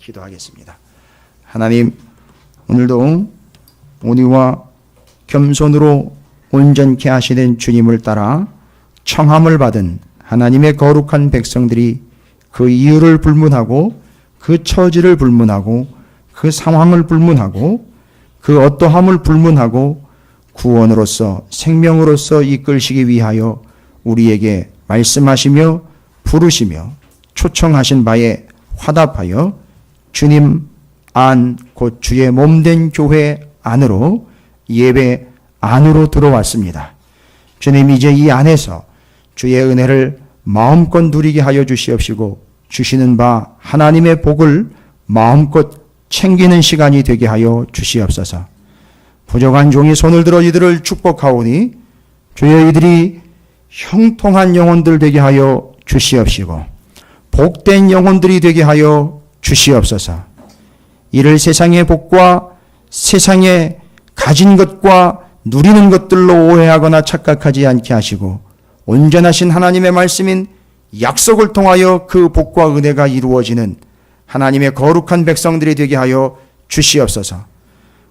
기도하겠습니다. 하나님, 오늘도 온유와 겸손으로 온전케 하시는 주님을 따라 청함을 받은 하나님의 거룩한 백성들이 그 이유를 불문하고 그 처지를 불문하고 그 상황을 불문하고 그 어떠함을 불문하고 구원으로서 생명으로서 이끌시기 위하여 우리에게 말씀하시며 부르시며 초청하신 바에 화답하여 주님 안 곧 주의 몸된 교회 안으로 예배 안으로 들어왔습니다. 주님, 이제 이 안에서 주의 은혜를 마음껏 누리게 하여 주시옵시고 주시는 바 하나님의 복을 마음껏 챙기는 시간이 되게 하여 주시옵소서. 부족한 종이 손을 들어 이들을 축복하오니 주여 이들이 형통한 영혼들 되게 하여 주시옵시고 복된 영혼들이 되게 하여 주시옵소서. 이를 세상의 복과 세상에 가진 것과 누리는 것들로 오해하거나 착각하지 않게 하시고 온전하신 하나님의 말씀인 약속을 통하여 그 복과 은혜가 이루어지는 하나님의 거룩한 백성들이 되게 하여 주시옵소서.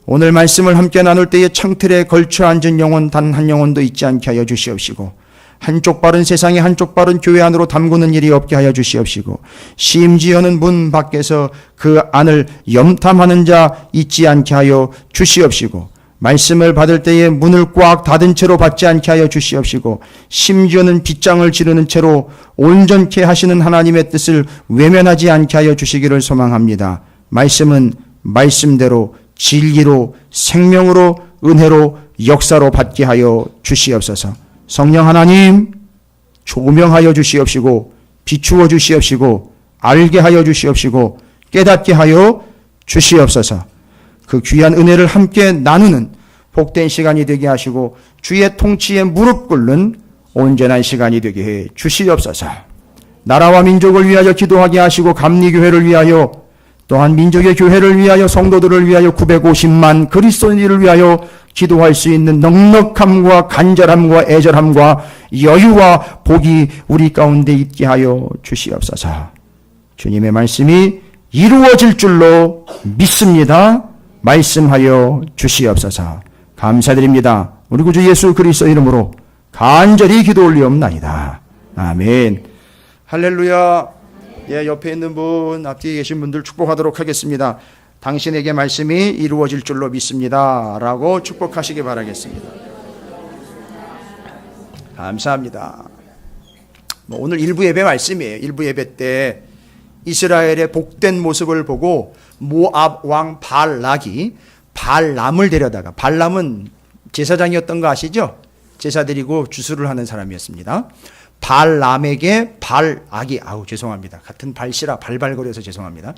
오늘 말씀을 함께 나눌 때에 창틀에 걸쳐 앉은 영혼 단 한 영혼도 있지 않게 하여 주시옵시고 한쪽 발은 세상에 한쪽 발은 교회 안으로 담그는 일이 없게 하여 주시옵시고 심지어는 문 밖에서 그 안을 염탐하는 자 있지 않게 하여 주시옵시고 말씀을 받을 때에 문을 꽉 닫은 채로 받지 않게 하여 주시옵시고 심지어는 빗장을 지르는 채로 온전케 하시는 하나님의 뜻을 외면하지 않게 하여 주시기를 소망합니다. 말씀은 말씀대로 진리로 생명으로 은혜로 역사로 받게 하여 주시옵소서. 성령 하나님 조명하여 주시옵시고 비추어 주시옵시고 알게 하여 주시옵시고 깨닫게 하여 주시옵소서. 그 귀한 은혜를 함께 나누는 복된 시간이 되게 하시고 주의 통치에 무릎 꿇는 온전한 시간이 되게 해 주시옵소서. 나라와 민족을 위하여 기도하게 하시고 감리교회를 위하여 또한 민족의 교회를 위하여 성도들을 위하여 950만 그리스도인들을 위하여 기도할 수 있는 넉넉함과 간절함과 애절함과 여유와 복이 우리 가운데 있게 하여 주시옵소서. 주님의 말씀이 이루어질 줄로 믿습니다. 말씀하여 주시옵소서. 감사드립니다. 우리 구주 예수 그리스도 이름으로 간절히 기도 올리옵나이다. 아멘. 할렐루야. 예, 옆에 있는 분, 앞뒤에 계신 분들 축복하도록 하겠습니다. 당신에게 말씀이 이루어질 줄로 믿습니다. 라고 축복하시기 바라겠습니다. 감사합니다. 오늘 일부 예배 말씀이에요. 일부 예배 때 이스라엘의 복된 모습을 보고 모압 왕 발락이 발람을 데려다가, 발람은 제사장이었던 거 아시죠? 제사 드리고 주수를 하는 사람이었습니다. 발람에게 발락이, 죄송합니다. 같은 발시라 발발거려서 죄송합니다.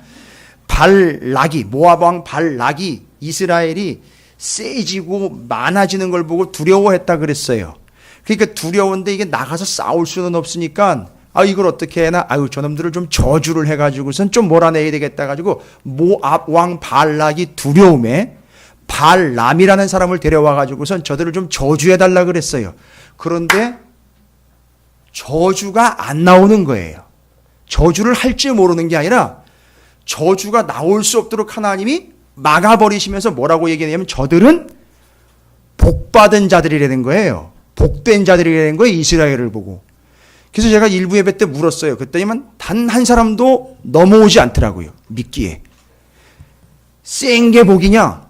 발락이, 모압 왕 발락이 이스라엘이 세지고 많아지는 걸 보고 두려워했다 그랬어요. 그러니까 두려운데 이게 나가서 싸울 수는 없으니까 이걸 어떻게 해나, 저놈들을 좀 저주를 해가지고선 좀 몰아내야 되겠다 가지고 모압 왕 발락이 두려움에 발람이라는 사람을 데려와가지고선 저들을 좀 저주해달라 그랬어요. 그런데 저주가 안 나오는 거예요. 저주를 할 줄 모르는 게 아니라 저주가 나올 수 없도록 하나님이 막아버리시면서 뭐라고 얘기하냐면 저들은 복받은 자들이라는 거예요. 복된 자들이라는 거예요. 이스라엘을 보고. 그래서 제가 일부 예배 때 물었어요. 그랬더니만 단 한 사람도 넘어오지 않더라고요. 믿기에. 센 게 복이냐?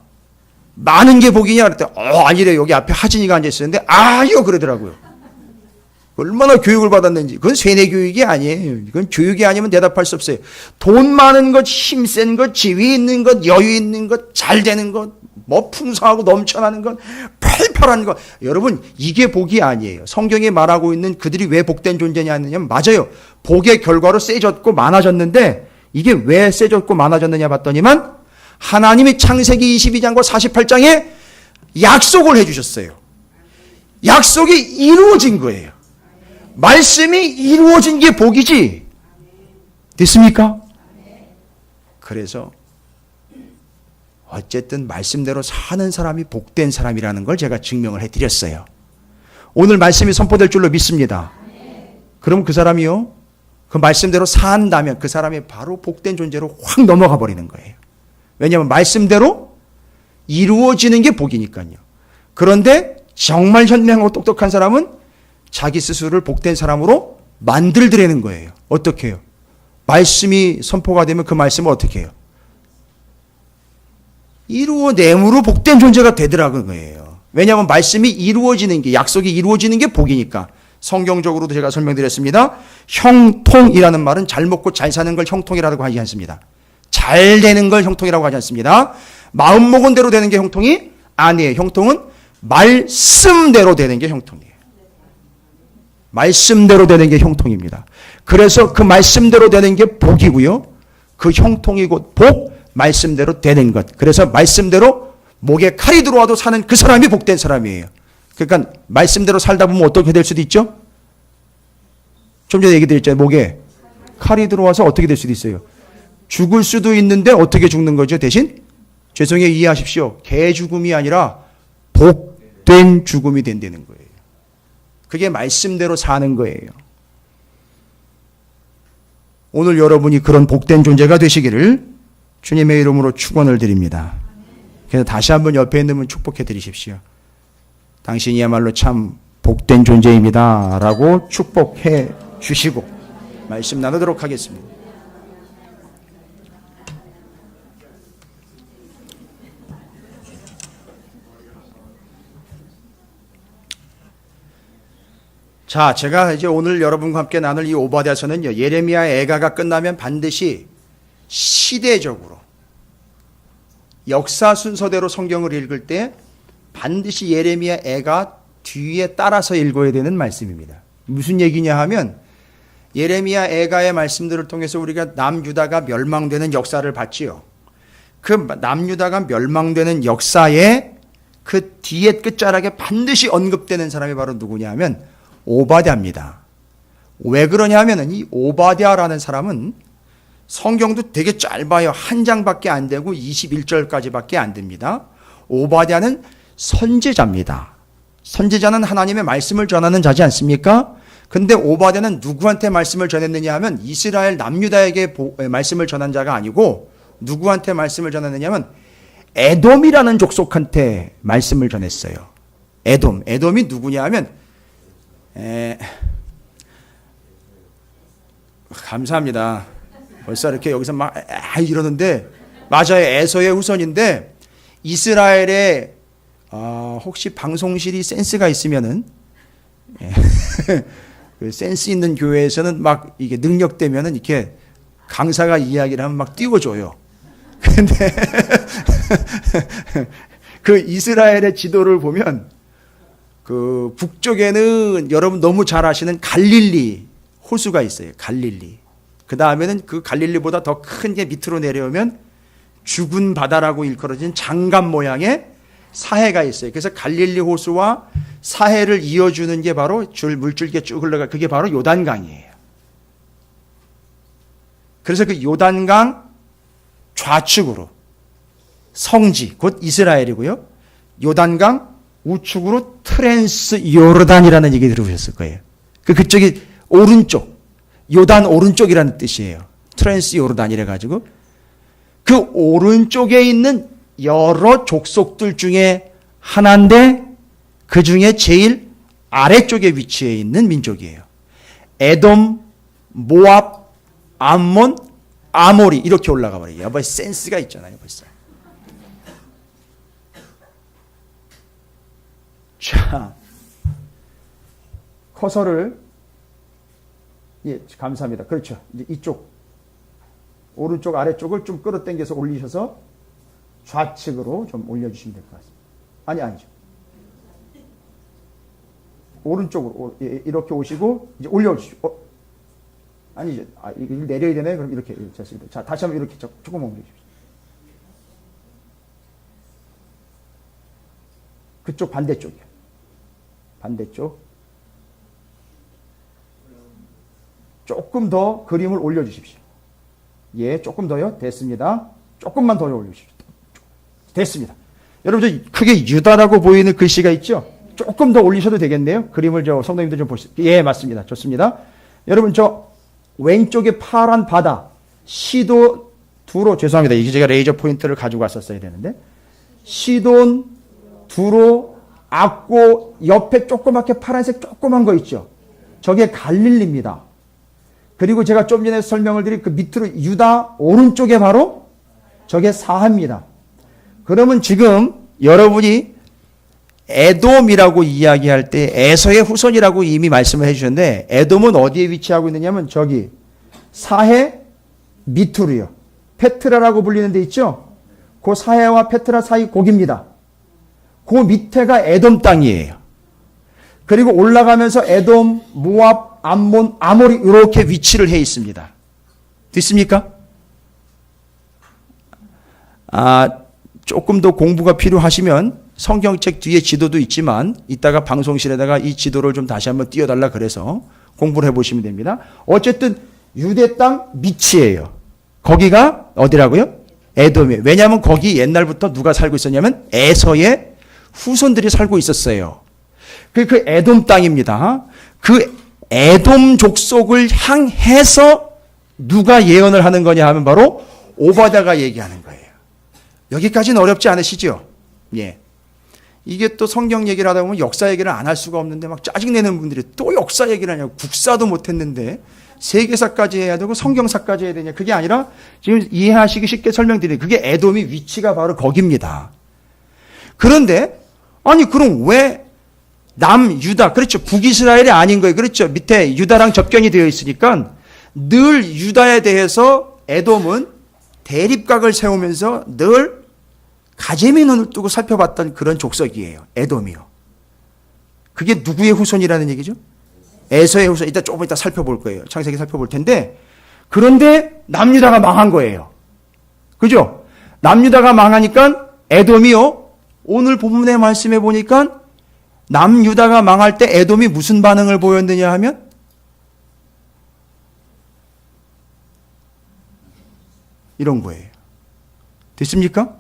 많은 게 복이냐? 그랬더니 아니래요. 여기 앞에 하진이가 앉아있었는데 아니요 그러더라고요. 얼마나 교육을 받았는지. 그건 세뇌 교육이 아니에요. 이건 교육이 아니면 대답할 수 없어요. 돈 많은 것, 힘센 것, 지위 있는 것, 여유 있는 것, 잘 되는 것, 풍성하고 넘쳐나는 것, 팔팔한 것. 여러분, 이게 복이 아니에요. 성경에 말하고 있는 그들이 왜 복된 존재냐면 맞아요. 복의 결과로 세졌고 많아졌는데 이게 왜 세졌고 많아졌느냐 봤더니만 하나님이 창세기 22장과 48장에 약속을 해주셨어요. 약속이 이루어진 거예요. 말씀이 이루어진 게 복이지. 됐습니까? 그래서 어쨌든 말씀대로 사는 사람이 복된 사람이라는 걸 제가 증명을 해드렸어요. 오늘 말씀이 선포될 줄로 믿습니다. 그럼 그 사람이요? 그 말씀대로 산다면 그 사람이 바로 복된 존재로 확 넘어가 버리는 거예요. 왜냐하면 말씀대로 이루어지는 게 복이니까요. 그런데 정말 현명하고 똑똑한 사람은 자기 스스로를 복된 사람으로 만들더라는 거예요. 어떻게 해요? 말씀이 선포가 되면 그 말씀을 어떻게 해요? 이루어냄으로 복된 존재가 되더라는 거예요. 왜냐하면 말씀이 이루어지는 게, 약속이 이루어지는 게 복이니까. 성경적으로도 제가 설명드렸습니다. 형통이라는 말은 잘 먹고 잘 사는 걸 형통이라고 하지 않습니다. 잘 되는 걸 형통이라고 하지 않습니다. 마음 먹은 대로 되는 게 형통이 아니에요. 형통은 말씀대로 되는 게 형통이에요. 말씀대로 되는 게 형통입니다. 그래서 그 말씀대로 되는 게 복이고요. 그 형통이 곧 복, 말씀대로 되는 것. 그래서 말씀대로 목에 칼이 들어와도 사는 그 사람이 복된 사람이에요. 그러니까 말씀대로 살다 보면 어떻게 될 수도 있죠? 좀 전에 얘기 드렸잖아요. 목에 칼이 들어와서 어떻게 될 수도 있어요? 죽을 수도 있는데 어떻게 죽는 거죠? 대신 죄송해요, 이해하십시오. 개 죽음이 아니라 복된 죽음이 된다는 거예요. 그게 말씀대로 사는 거예요. 오늘 여러분이 그런 복된 존재가 되시기를 주님의 이름으로 축원을 드립니다. 그래서 다시 한번 옆에 있는 분 축복해 드리십시오. 당신이야말로 참 복된 존재입니다 라고 축복해 주시고 말씀 나누도록 하겠습니다. 자, 제가 이제 오늘 여러분과 함께 나눌 이 오바댜서는요, 예레미야 애가가 끝나면 반드시 시대적으로 역사 순서대로 성경을 읽을 때 반드시 예레미야 애가 뒤에 따라서 읽어야 되는 말씀입니다. 무슨 얘기냐 하면 예레미야 애가의 말씀들을 통해서 우리가 남유다가 멸망되는 역사를 봤지요. 그 남유다가 멸망되는 역사에 그 뒤에 끝자락에 반드시 언급되는 사람이 바로 누구냐 하면 오바댜입니다. 왜 그러냐 하면 이 오바댜라는 사람은 성경도 되게 짧아요. 한 장밖에 안 되고 21절까지밖에 안 됩니다. 오바댜는 선지자입니다. 선지자는 하나님의 말씀을 전하는 자지 않습니까? 근데 오바댜는 누구한테 말씀을 전했느냐 하면 이스라엘 남유다에게 말씀을 전한 자가 아니고 누구한테 말씀을 전했느냐 하면 에돔이라는 족속한테 말씀을 전했어요. 에돔이 누구냐 하면 감사합니다. 벌써 이렇게 여기서 막 이러는데 맞아요. 에서의 후손인데 이스라엘의 혹시 방송실이 센스가 있으면은 그 센스 있는 교회에서는 막 이게 능력되면은 이렇게 강사가 이야기를 하면 막 띄워줘요. 근데 그 이스라엘의 지도를 보면 그 북쪽에는 여러분 너무 잘 아시는 갈릴리 호수가 있어요. 갈릴리. 그 다음에는 그 갈릴리보다 더 큰 게 밑으로 내려오면 죽은 바다라고 일컬어진 장갑 모양의 사해가 있어요. 그래서 갈릴리 호수와 사해를 이어주는 게 바로 물줄기가 쭉 흘러가 그게 바로 요단강이에요. 그래서 그 요단강 좌측으로 성지 곧 이스라엘이고요. 요단강 우측으로 트랜스 요르단이라는 얘기 들어보셨을 거예요. 그쪽이 오른쪽, 요단 오른쪽이라는 뜻이에요. 트랜스 요르단이라 가지고 그 오른쪽에 있는 여러 족속들 중에 하나인데 그 중에 제일 아래쪽에 위치해 있는 민족이에요. 에돔, 모압, 암몬, 아모리 이렇게 올라가 버려요. 여보 센스가 있잖아요, 벌써. 자, 커서를 감사합니다. 그렇죠. 이제 이쪽 오른쪽 아래쪽을 좀 끌어당겨서 올리셔서 좌측으로 좀 올려주시면 될 것 같습니다. 아니죠. 오른쪽으로 이렇게 오시고 이제 올려주시고 아니죠. 이거 내려야 되네. 그럼 이렇게 됐습니다. 자, 다시 한번 이렇게 조금만 올려주십시오. 그쪽 반대쪽이요. 반대쪽. 조금 더 그림을 올려주십시오. 예, 조금 더요. 됐습니다. 조금만 더 올려주십시오. 됐습니다. 여러분, 크게 유다라고 보이는 글씨가 있죠? 조금 더 올리셔도 되겠네요. 그림을 성도님들 좀 보시죠. 예, 맞습니다. 좋습니다. 여러분, 왼쪽에 파란 바다, 시돈 두로, 죄송합니다. 이게 제가 레이저 포인터를 가지고 왔었어야 되는데, 시돈, 두로, 악고, 옆에 조그맣게 파란색 조그만 거 있죠. 저게 갈릴리입니다. 그리고 제가 좀 전에 설명을 드린 그 밑으로 유다 오른쪽에 바로 저게 사하입니다. 그러면 지금 여러분이 에돔이라고 이야기할 때 에서의 후손이라고 이미 말씀을 해주셨는데, 에돔은 어디에 위치하고 있느냐면 저기 사해 밑으로요. 페트라라고 불리는 데 있죠. 그 사해와 페트라 사이 고기입니다. 그 밑에가 에돔 땅이에요. 그리고 올라가면서 에돔, 모압, 암몬, 아모리 이렇게 위치를 해 있습니다. 됐습니까? 조금 더 공부가 필요하시면 성경책 뒤에 지도도 있지만 이따가 방송실에다가 이 지도를 좀 다시 한번 띄워달라 그래서 공부를 해보시면 됩니다. 어쨌든 유대 땅 밑이에요. 거기가 어디라고요? 에돔이에요. 왜냐하면 거기 옛날부터 누가 살고 있었냐면 에서의 후손들이 살고 있었어요. 그 에돔 땅입니다. 그 에돔 족속을 향해서 누가 예언을 하는 거냐 하면 바로 오바댜가 얘기하는 거예요. 여기까지는 어렵지 않으시죠? 예. 이게 또 성경 얘기를 하다 보면 역사 얘기를 안 할 수가 없는데 막 짜증내는 분들이 또 역사 얘기를 하냐고. 국사도 못했는데 세계사까지 해야 되고 성경사까지 해야 되냐. 그게 아니라 지금 이해하시기 쉽게 설명드리는 그게 에돔이 위치가 바로 거기입니다. 그런데 아니 그럼 왜 남유다, 그렇죠. 북이스라엘이 아닌 거예요. 그렇죠. 밑에 유다랑 접견이 되어 있으니까 늘 유다에 대해서 에돔은 대립각을 세우면서 늘 가재미 눈을 뜨고 살펴봤던 그런 족속이에요. 에돔이요. 그게 누구의 후손이라는 얘기죠? 에서의 후손. 조금 이따 살펴볼 거예요. 창세기 살펴볼 텐데, 그런데 남유다가 망한 거예요. 그죠? 남유다가 망하니까 에돔이요. 오늘 본문의 말씀해 보니까 남유다가 망할 때 에돔이 무슨 반응을 보였느냐 하면 이런 거예요. 됐습니까?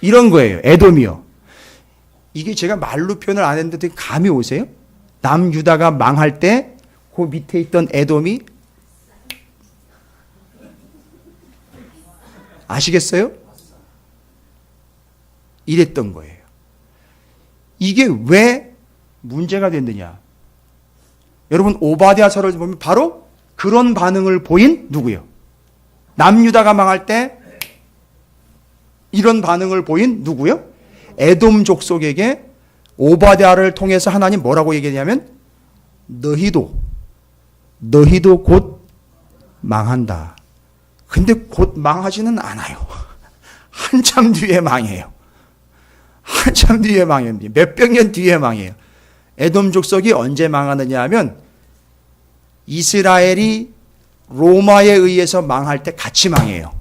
이런 거예요. 에돔이요. 이게 제가 말로 표현을 안 했는데 감이 오세요? 남유다가 망할 때 그 밑에 있던 에돔이 아시겠어요? 이랬던 거예요. 이게 왜 문제가 됐느냐? 여러분 오바댜서를 보면 바로 그런 반응을 보인 누구요? 남유다가 망할 때 이런 반응을 보인 누구요? 에돔 족속에게 오바댜를 통해서 하나님 뭐라고 얘기하냐면 너희도 곧 망한다. 근데 곧 망하지는 않아요. 한참 뒤에 망해요. 한참 뒤에 망해요. 몇백 년 뒤에 망해요. 에돔 족속이 언제 망하느냐 하면 이스라엘이 로마에 의해서 망할 때 같이 망해요.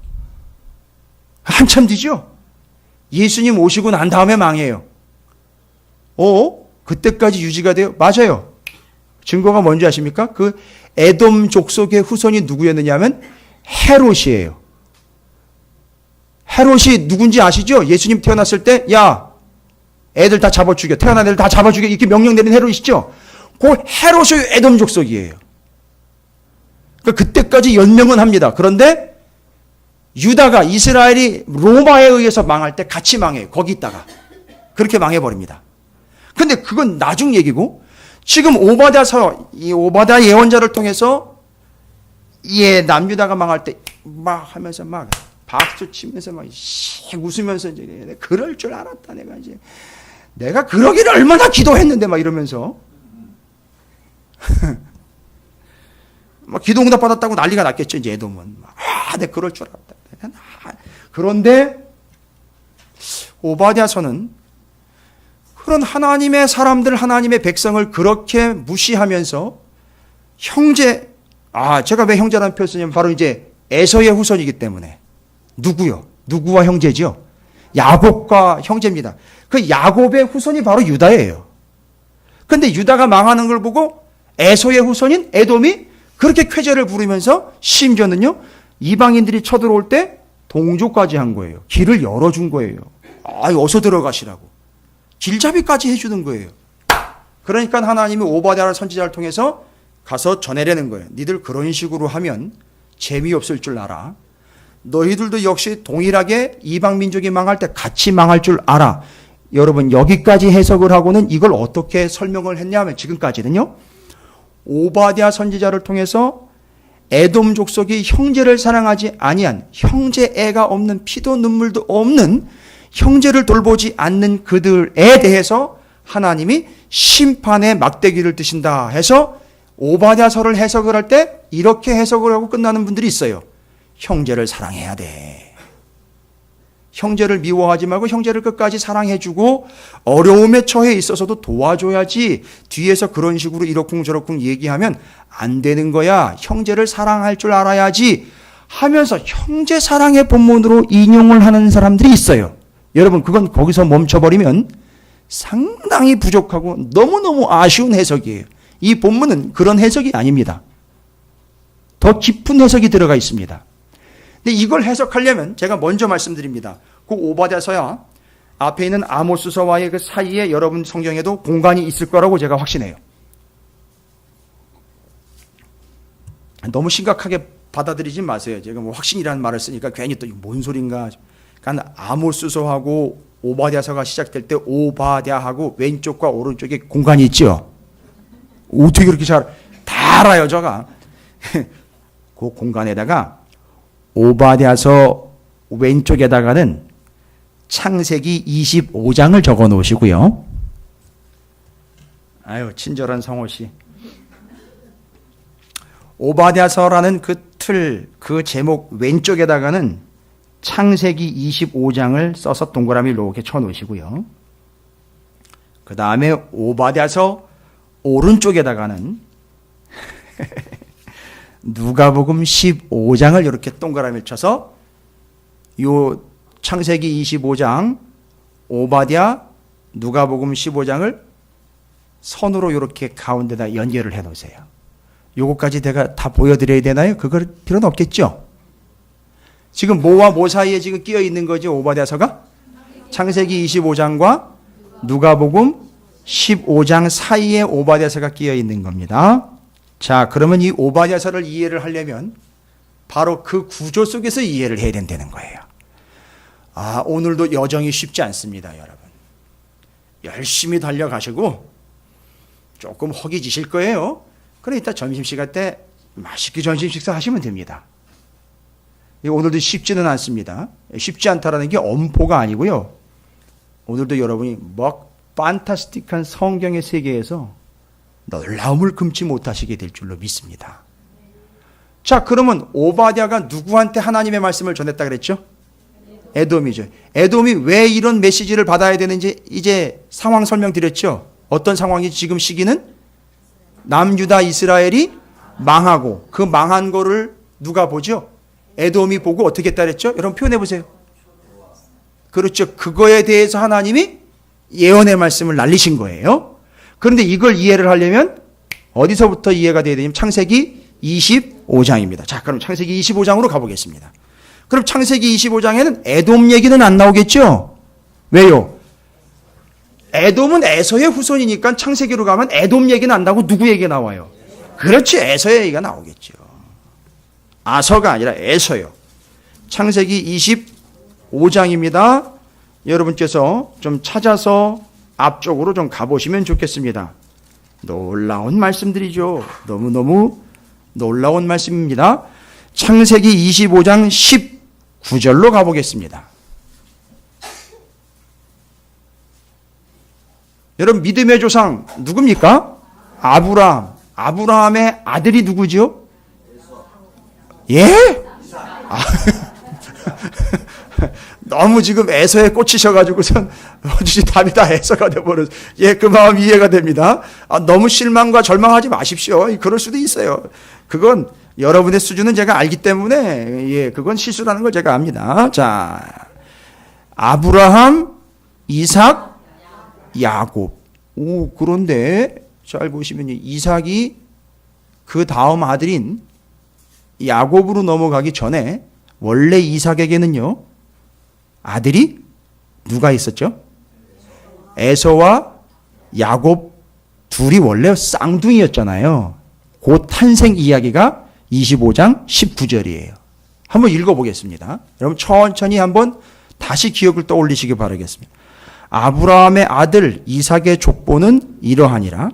한참 뒤죠? 예수님 오시고 난 다음에 망해요. 그때까지 유지가 돼요? 맞아요. 증거가 뭔지 아십니까? 그 에돔 족속의 후손이 누구였느냐 하면 헤롯이에요. 헤롯이 누군지 아시죠? 예수님 태어났을 때, 야, 애들 다 잡아 죽여. 태어난 애들 다 잡아 죽여. 이렇게 명령 내린 헤롯이시죠? 그 헤롯이 에돔 족속이에요. 그때까지 연명은 합니다. 그런데 유다가 이스라엘이 로마에 의해서 망할 때 같이 망해요. 거기 있다가. 그렇게 망해버립니다. 근데 그건 나중 얘기고, 지금 이 오바댜 예언자를 통해서 남유다가 망할 때 막 하면서 막 박수 치면서 막 웃으면서 이제 그럴 줄 알았다. 내가 그러기를 얼마나 기도했는데 막 이러면서 막 기도 응답 받았다고 난리가 났겠죠. 이제 에돔은 내가 그럴 줄 알았다. 그런데 오바댜서는 그런 하나님의 사람들, 하나님의 백성을 그렇게 무시하면서 제가 왜 형제라는 표현을 쓰냐면 바로 이제 에서의 후손이기 때문에. 누구요? 누구와 형제죠? 야곱과 형제입니다. 그 야곱의 후손이 바로 유다예요. 근데 유다가 망하는 걸 보고 에서의 후손인 에돔이 그렇게 쾌재를 부르면서 심지어는요, 이방인들이 쳐들어올 때 동조까지 한 거예요. 길을 열어준 거예요. 어서 들어가시라고. 길잡이까지 해주는 거예요. 그러니까 하나님이 오바댜 선지자를 통해서 가서 전해내는 거예요. 니들 그런 식으로 하면 재미없을 줄 알아. 너희들도 역시 동일하게 이방 민족이 망할 때 같이 망할 줄 알아. 여러분, 여기까지 해석을 하고는 이걸 어떻게 설명을 했냐면, 지금까지는요, 오바댜 선지자를 통해서 에돔 족속이 형제를 사랑하지 아니한, 형제 애가 없는, 피도 눈물도 없는, 형제를 돌보지 않는 그들에 대해서 하나님이 심판의 막대기를 드신다 해서 오바댜서를 해석을 할 때 이렇게 해석을 하고 끝나는 분들이 있어요. 형제를 사랑해야 돼. 형제를 미워하지 말고 형제를 끝까지 사랑해주고 어려움에 처해 있어서도 도와줘야지, 뒤에서 그런 식으로 이러쿵저러쿵 얘기하면 안 되는 거야. 형제를 사랑할 줄 알아야지 하면서 형제 사랑의 본문으로 인용을 하는 사람들이 있어요. 여러분, 그건 거기서 멈춰버리면 상당히 부족하고 너무너무 아쉬운 해석이에요. 이 본문은 그런 해석이 아닙니다. 더 깊은 해석이 들어가 있습니다. 근데 이걸 해석하려면 제가 먼저 말씀드립니다. 그 오바댜서야 앞에 있는 아모스서와의 그 사이에 여러분 성경에도 공간이 있을 거라고 제가 확신해요. 너무 심각하게 받아들이지 마세요. 제가 뭐 확신이라는 말을 쓰니까 괜히 또 뭔 소린가. 그러니까 아모스서하고 오바댜서가 시작될 때 오바댜하고 왼쪽과 오른쪽에 공간이 있죠. 어떻게 그렇게 다 알아요, 제가. 그 공간에다가 오바댜서 왼쪽에다가는 창세기 25장을 적어 놓으시고요. 아유, 친절한 성호 씨. 오바댜서라는 그 틀, 그 제목 왼쪽에다가는 창세기 25장을 써서 동그라미 이렇게 쳐 놓으시고요. 그 다음에 오바댜서 오른쪽에다가는 누가복음 15장을 이렇게 동그라미를 쳐서 요 창세기 25장, 오바댜, 누가복음 15장을 선으로 이렇게 가운데다 연결을 해 놓으세요. 요거까지 제가 다 보여드려야 되나요? 그걸 필요는 없겠죠? 지금 뭐와 뭐 사이에 지금 끼어 있는 거죠, 오바댜서가? 창세기 25장과 누가복음 15장 사이에 오바댜서가 끼어 있는 겁니다. 자, 그러면 이 오바댜서를 이해를 하려면 바로 그 구조 속에서 이해를 해야 된다는 거예요. 아, 오늘도 여정이 쉽지 않습니다, 여러분. 열심히 달려가시고 조금 허기지실 거예요. 그래, 이따 점심시간 때 맛있게 점심 식사하시면 됩니다. 오늘도 쉽지는 않습니다. 쉽지 않다라는 게 엄포가 아니고요. 오늘도 여러분이 막 판타스틱한 성경의 세계에서 놀라움을 금치 못하시게 될 줄로 믿습니다. 자, 그러면 오바댜가 누구한테 하나님의 말씀을 전했다 그랬죠? 에돔이죠. 에돔이 왜 이런 메시지를 받아야 되는지 이제 상황 설명드렸죠? 어떤 상황이지? 지금 시기는 남유다 이스라엘이 망하고 그 망한 거를 누가 보죠? 에돔이 보고 어떻게 했다 그랬죠? 여러분 표현해 보세요. 그렇죠. 그거에 대해서 하나님이 예언의 말씀을 날리신 거예요. 그런데 이걸 이해를 하려면 어디서부터 이해가 돼야 되냐면 창세기 25장입니다. 자, 그럼 창세기 25장으로 가보겠습니다. 그럼 창세기 25장에는 에돔 얘기는 안 나오겠죠? 왜요? 에돔은 에서의 후손이니까 창세기로 가면 에돔 얘기는 안 나오고 누구 얘기가 나와요? 그렇지, 에서의 얘기가 나오겠죠. 아서가 아니라 에서요. 창세기 25장입니다. 여러분께서 좀 찾아서 앞쪽으로 좀 가보시면 좋겠습니다. 놀라운 말씀들이죠. 너무너무 놀라운 말씀입니다. 창세기 25장 19절로 가보겠습니다. 여러분, 믿음의 조상 누굽니까? 아브라함. 아브라함의 아들이 누구죠? 예? 아, 너무 지금 에서에 꽂히셔가지고선 답이 다 에서가 돼버려서, 예, 그 마음 이해가 됩니다. 너무 실망과 절망하지 마십시오. 그럴 수도 있어요. 그건 여러분의 수준은 제가 알기 때문에, 예, 그건 실수라는 걸 제가 압니다. 자, 아브라함, 이삭, 야곱. 오, 그런데 잘 보시면 이삭이 그 다음 아들인 야곱으로 넘어가기 전에 원래 이삭에게는요, 아들이 누가 있었죠? 에서와 야곱 둘이 원래 쌍둥이였잖아요. 그 탄생 이야기가 25장 19절이에요. 한번 읽어보겠습니다. 여러분 천천히 한번 다시 기억을 떠올리시기 바라겠습니다. 아브라함의 아들 이삭의 족보는 이러하니라.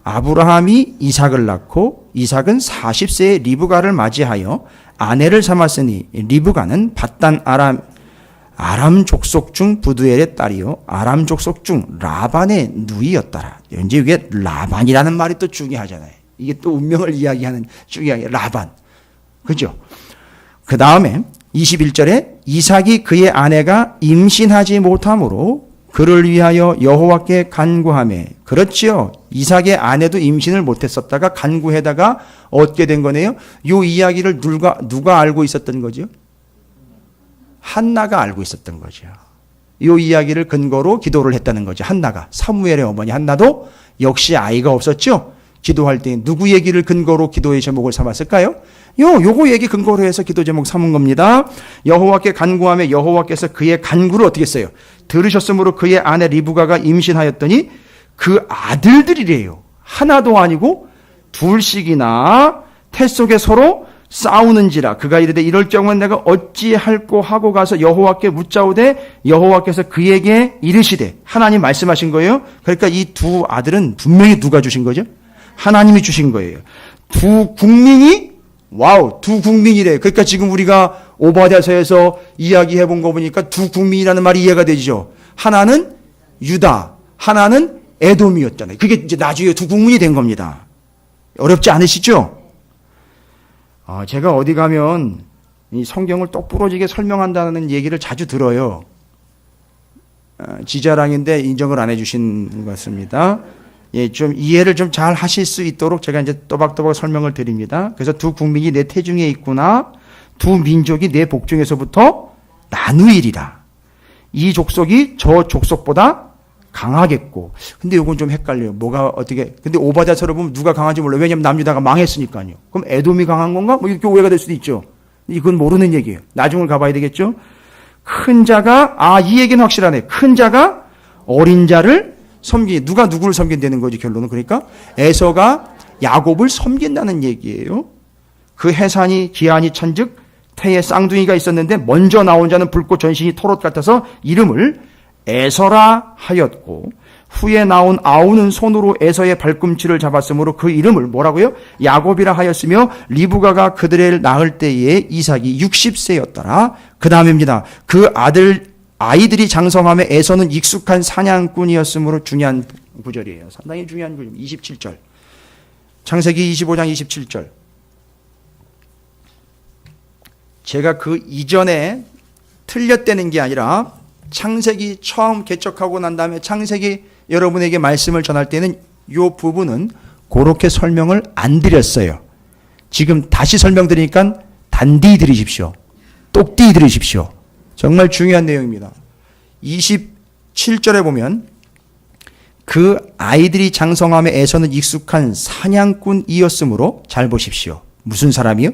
아브라함이 이삭을 낳고 이삭은 40세에 리브가를 맞이하여 아내를 삼았으니 리브가는 밧단 아람 족속 중 부두엘의 딸이요 아람 족속 중 라반의 누이였더라. 이제 이게 라반이라는 말이 또 중요하잖아요. 이게 또 운명을 이야기하는 중요한 라반. 그죠? 그 다음에 21절에 이삭이 그의 아내가 임신하지 못하므로 그를 위하여 여호와께 간구하매. 그렇지요. 이삭의 아내도 임신을 못했었다가 간구해다가 얻게 된 거네요. 이 이야기를 누가 알고 있었던 거죠? 한나가 알고 있었던 거죠. 이 이야기를 근거로 기도를 했다는 거죠. 한나가. 사무엘의 어머니 한나도 역시 아이가 없었죠. 기도할 때 누구 얘기를 근거로 기도의 제목을 삼았을까요? 요거 얘기 근거로 해서 기도 제목 삼은 겁니다. 여호와께 간구하며 여호와께서 그의 간구를 어떻게 했어요? 들으셨으므로 그의 아내 리브가가 임신하였더니 그 아들들이래요. 하나도 아니고 둘씩이나 태 속에 서로 싸우는지라. 그가 이르되 이럴 경우는 내가 어찌할꼬 하고 가서 여호와께 묻자오되 여호와께서 그에게 이르시되. 하나님 말씀하신 거예요. 그러니까 이 두 아들은 분명히 누가 주신 거죠? 하나님이 주신 거예요. 두 국민이 두 국민이래. 그러니까 지금 우리가 오바댜서에서 이야기해 본 거 보니까 두 국민이라는 말이 이해가 되죠. 하나는 유다, 하나는 에돔이었잖아요. 그게 이제 나중에 두 국민이 된 겁니다. 어렵지 않으시죠? 제가 어디 가면 이 성경을 똑부러지게 설명한다는 얘기를 자주 들어요. 지자랑인데 인정을 안 해주신 것 같습니다. 예, 좀 이해를 좀 잘 하실 수 있도록 제가 이제 또박또박 설명을 드립니다. 그래서 두 국민이 내 태중에 있구나. 두 민족이 내 복중에서부터 나누이리라. 이 족속이 저 족속보다 강하겠고. 근데 이건 좀 헷갈려요. 뭐가 어떻게. 근데 오바댜서를 보면 누가 강한지 몰라요. 왜냐하면 남유다가 망했으니까요. 그럼 에돔이 강한 건가? 뭐 이렇게 오해가 될 수도 있죠. 이건 모르는 얘기예요. 나중을 가봐야 되겠죠. 큰 자가 이 얘기는 확실하네. 큰 자가 어린 자를 누가 누구를 섬긴다는 거지 결론은. 그러니까 에서가 야곱을 섬긴다는 얘기예요. 그 해산이 기한이 찬즉 태에 쌍둥이가 있었는데 먼저 나온 자는 불꽃 전신이 토롯 같아서 이름을 에서라 하였고 후에 나온 아우는 손으로 에서의 발꿈치를 잡았으므로 그 이름을 뭐라고요? 야곱이라 하였으며 리브가가 그들을 낳을 때에 이삭이 60세였더라. 그 다음입니다. 그 아이들이 장성함에 에서는 익숙한 사냥꾼이었으므로 중요한 구절이에요. 상당히 중요한 구절. 27절. 창세기 25장 27절. 제가 그 이전에 틀렸다는 게 아니라 창세기 처음 개척하고 난 다음에 창세기 여러분에게 말씀을 전할 때는 이 부분은 그렇게 설명을 안 드렸어요. 지금 다시 설명드리니까 단디 들으십시오. 똑띠 들으십시오. 정말 중요한 내용입니다. 27절에 보면 그 아이들이 장성함에 에서는 익숙한 사냥꾼이었으므로 잘 보십시오. 무슨 사람이요?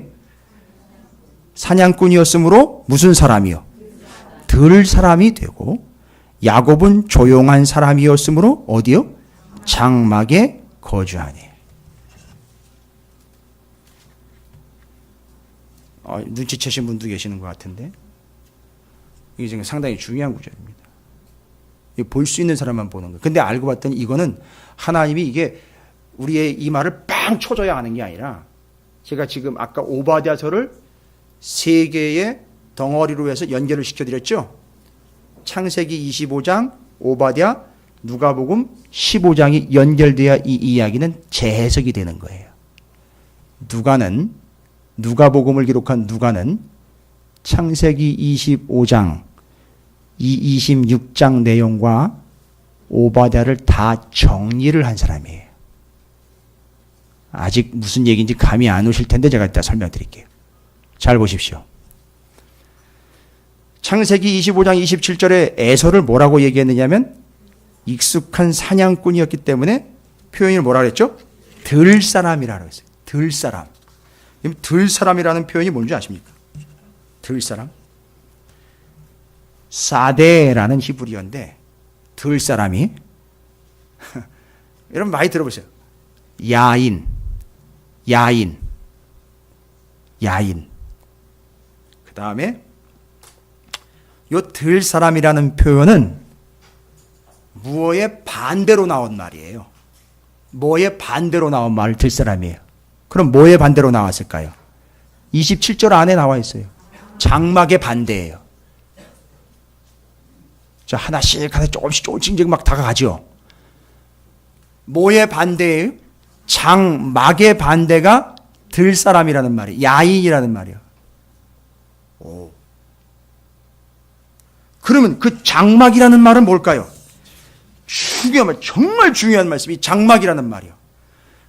사냥꾼이었으므로 무슨 사람이요? 들 사람이 되고 야곱은 조용한 사람이었으므로 어디요? 장막에 거주하니. 눈치채신 분도 계시는 것 같은데 이게 지금 상당히 중요한 구절입니다. 볼 수 있는 사람만 보는 거예요. 근데 알고 봤더니 이거는 하나님이 이게 우리의 이 말을 빵 쳐줘야 하는 게 아니라 제가 지금 아까 오바댜서를 세 개의 덩어리로 해서 연결을 시켜드렸죠. 창세기 25장, 오바댜, 누가복음 15장이 연결돼야 이 이야기는 재해석이 되는 거예요. 누가복음을 기록한 누가는 창세기 25장, 26장 내용과 오바댜를 다 정리를 한 사람이에요. 아직 무슨 얘기인지 감이 안 오실 텐데 제가 이따 설명드릴게요. 잘 보십시오. 창세기 25장 27절에 에서를 뭐라고 얘기했느냐면 익숙한 사냥꾼이었기 때문에 표현을 뭐라 그랬죠? 들사람이라고 했어요. 들사람. 들사람이라는 표현이 뭔지 아십니까? 들사람? 사데라는 히브리어인데 들사람이 여러분 많이 들어보세요. 야인. 그 다음에 요 들사람이라는 표현은 무어의 반대로 나온 말이에요. 뭐의 반대로 나온 말 들사람이에요. 그럼 뭐의 반대로 나왔을까요? 27절 안에 나와 있어요. 장막의 반대예요. 자, 하나씩 조금씩 막 다가가죠. 뭐의 반대예요? 장막의 반대가 들사람이라는 말이에요. 야인이라는 말이에요. 오. 그러면 그 장막이라는 말은 뭘까요? 정말 중요한 말씀이 장막이라는 말이에요.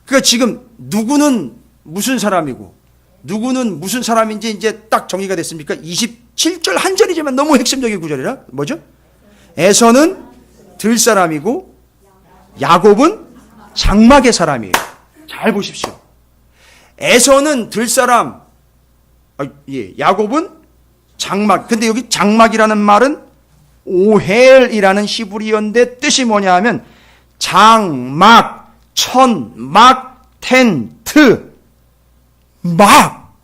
그러니까 지금 누구는 무슨 사람이고 누구는 무슨 사람인지 이제 딱 정리가 됐습니까? 27절 한 절이지만 너무 핵심적인 구절이라 뭐죠? 에서는 들사람이고 야곱은 장막의 사람이에요. 잘 보십시오. 에서는 들사람, 야곱은 장막. 근데 여기 장막이라는 말은 오헬이라는 히브리어인데 뜻이 뭐냐 하면 장막, 천막, 텐트, 막,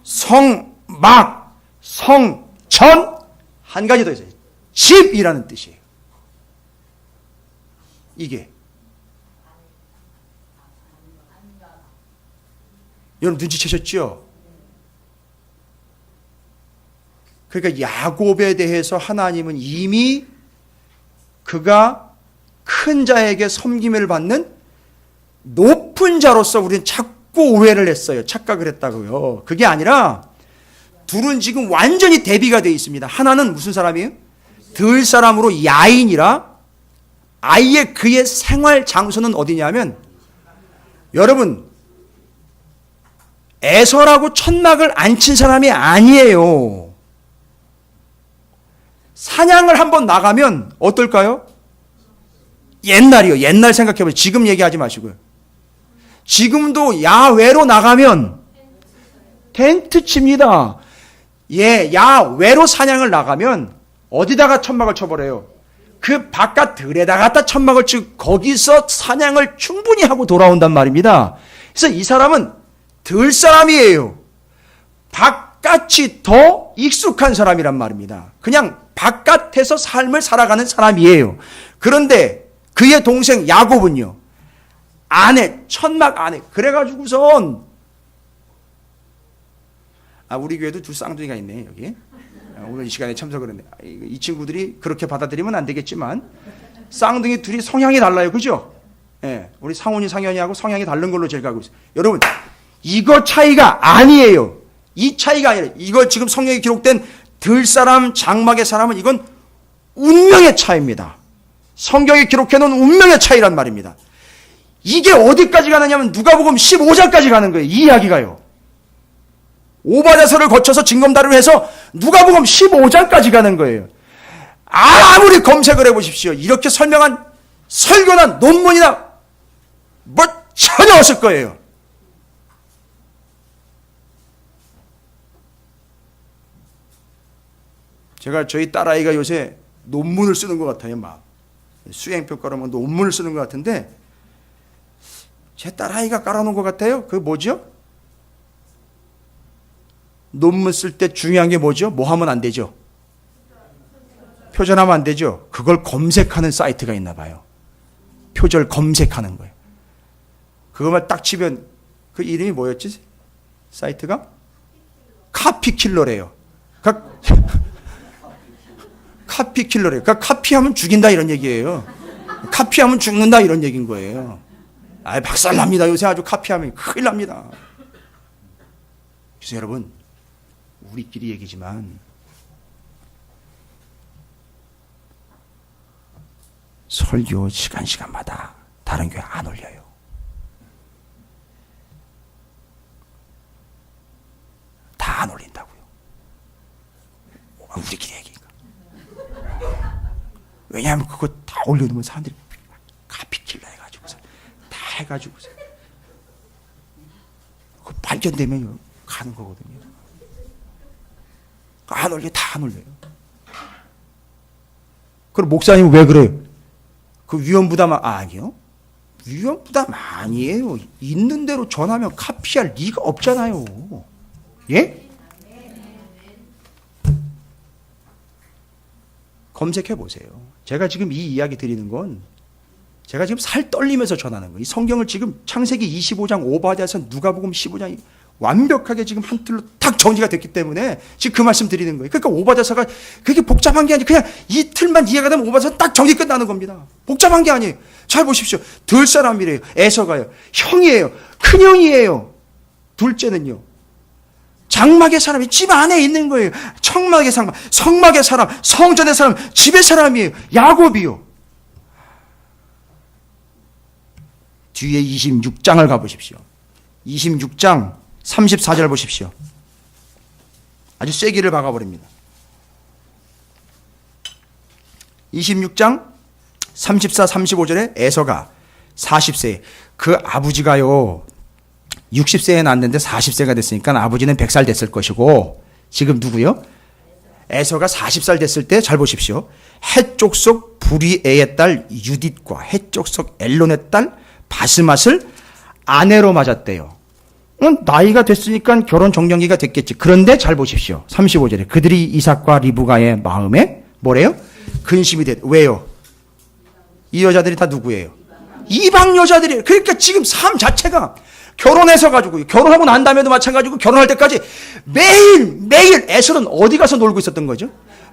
성막, 성전, 한 가지 더 있어요. 집이라는 뜻이에요. 이게. 여러분 눈치채셨죠? 그러니까 야곱에 대해서 하나님은 이미 그가 큰 자에게 섬김을 받는 높은 자로서 우리는 자꾸 오해를 했어요. 착각을 했다고요. 그게 아니라 둘은 지금 완전히 대비가 되어 있습니다. 하나는 무슨 사람이에요? 들사람으로 야인이라 아예 그의 생활 장소는 어디냐면 여러분 에서라고 천막을 안 친 사람이 아니에요. 사냥을 한번 나가면 어떨까요? 옛날이요. 옛날 생각해보세요. 지금 얘기하지 마시고요. 지금도 야외로 나가면 텐트 칩니다. 야외로 사냥을 나가면 어디다가 천막을 쳐버려요? 그 바깥 들에다 갖다 천막을 치고 거기서 사냥을 충분히 하고 돌아온단 말입니다. 그래서 이 사람은 들사람이에요. 바깥이 더 익숙한 사람이란 말입니다. 그냥 바깥에서 삶을 살아가는 사람이에요. 그런데 그의 동생 야곱은요. 안에 천막 안에 그래가지고선 우리 교회도 두 쌍둥이가 있네 여기. 오늘 이 시간에 참석을 했네. 이 친구들이 그렇게 받아들이면 안 되겠지만 쌍둥이 둘이 성향이 달라요. 그죠? 예, 우리 상훈이 상현이하고 성향이 다른 걸로 제가 가고 있어요. 여러분 이거 차이가 아니에요. 이 차이가 아니라 이거 지금 성경에 기록된 들사람 장막의 사람은 이건 운명의 차이입니다. 성경에 기록해놓은 운명의 차이란 말입니다. 이게 어디까지 가느냐면 누가복음 15장까지 가는 거예요. 이 이야기가요. 오바자서를 거쳐서 징검다리로 해서 누가복음 15장까지 가는 거예요. 아무리 검색을 해보십시오. 이렇게 설명한 설교나 논문이나 뭐 전혀 없을 거예요. 제가 저희 딸아이가 요새 논문을 쓰는 것 같아요. 막 수행평가로 뭐 논문을 쓰는 것 같은데 제 딸아이가 깔아놓은 것 같아요. 그게 뭐죠? 논문 쓸 때 중요한 게 뭐죠? 뭐 하면 안 되죠? 표절하면 안 되죠? 그걸 검색하는 사이트가 있나 봐요. 표절 검색하는 거예요. 그것만 딱 치면 그 이름이 뭐였지? 사이트가? 카피킬러래요. 카피킬러래요. 그러니까 카피하면 죽인다 이런 얘기예요. 카피하면 죽는다 이런 얘기인 거예요. 박살납니다. 요새 아주 카피하면 큰일 납니다. 그래서 여러분 우리끼리 얘기지만 설교 시간마다 다른 교회 안 올려요. 다 안 올린다고요. 우리끼리 얘기니까. 왜냐하면 그거 다 올려놓으면 사람들이 카피킬러 해가지고서 다 해가지고서 그거 발견되면 가는 거거든요. 안 올려, 다 안 올려요. 그럼 목사님은 왜 그래요? 그 위험부담 아니요? 위험부담 아니에요. 있는 대로 전하면 카피할 리가 없잖아요. 예? 검색해 보세요. 제가 지금 이 이야기 드리는 건 제가 지금 살 떨리면서 전하는 거예요. 이 성경을 지금 창세기 25장 오바댜서 누가복음 15장이 완벽하게 지금 한 틀로 딱 정리가 됐기 때문에 지금 그 말씀 드리는 거예요. 그러니까 오바댜서가 그렇게 복잡한 게 아니고 그냥 이 틀만 이해가 되면 오바댜서 딱 정리 끝나는 겁니다. 복잡한 게 아니에요. 잘 보십시오. 들 사람이래요. 에서가요. 형이에요. 큰형이에요. 둘째는요. 장막의 사람이 집 안에 있는 거예요. 청막의 사람, 성막의 사람, 성전의 사람, 집의 사람이에요. 야곱이요. 뒤에 26장을 가보십시오. 26장 34절 보십시오. 아주 쐐기를 박아버립니다. 26장 34, 35절에 에서가 40세, 그 아버지가요 60세에 낳았는데 40세가 됐으니까 아버지는 100살 됐을 것이고, 지금 누구요? 에서가 40살 됐을 때 잘 보십시오. 해족속 부리에의 딸 유딧과 해족속 엘론의 딸 바스맛을 아내로 맞았대요. 나이가 됐으니까 결혼 정년기가 됐겠지. 그런데 잘 보십시오. 35절에 그들이 이삭과 리브가의 마음에 뭐래요? 근심이 됐. 왜요? 이 여자들이 다 누구예요? 이방 여자들이에요. 그러니까 지금 삶 자체가 결혼해서 가지고, 결혼하고 난 다음에도 마찬가지고, 결혼할 때까지 매일 에서는 어디 가서 놀고 있었던 거죠?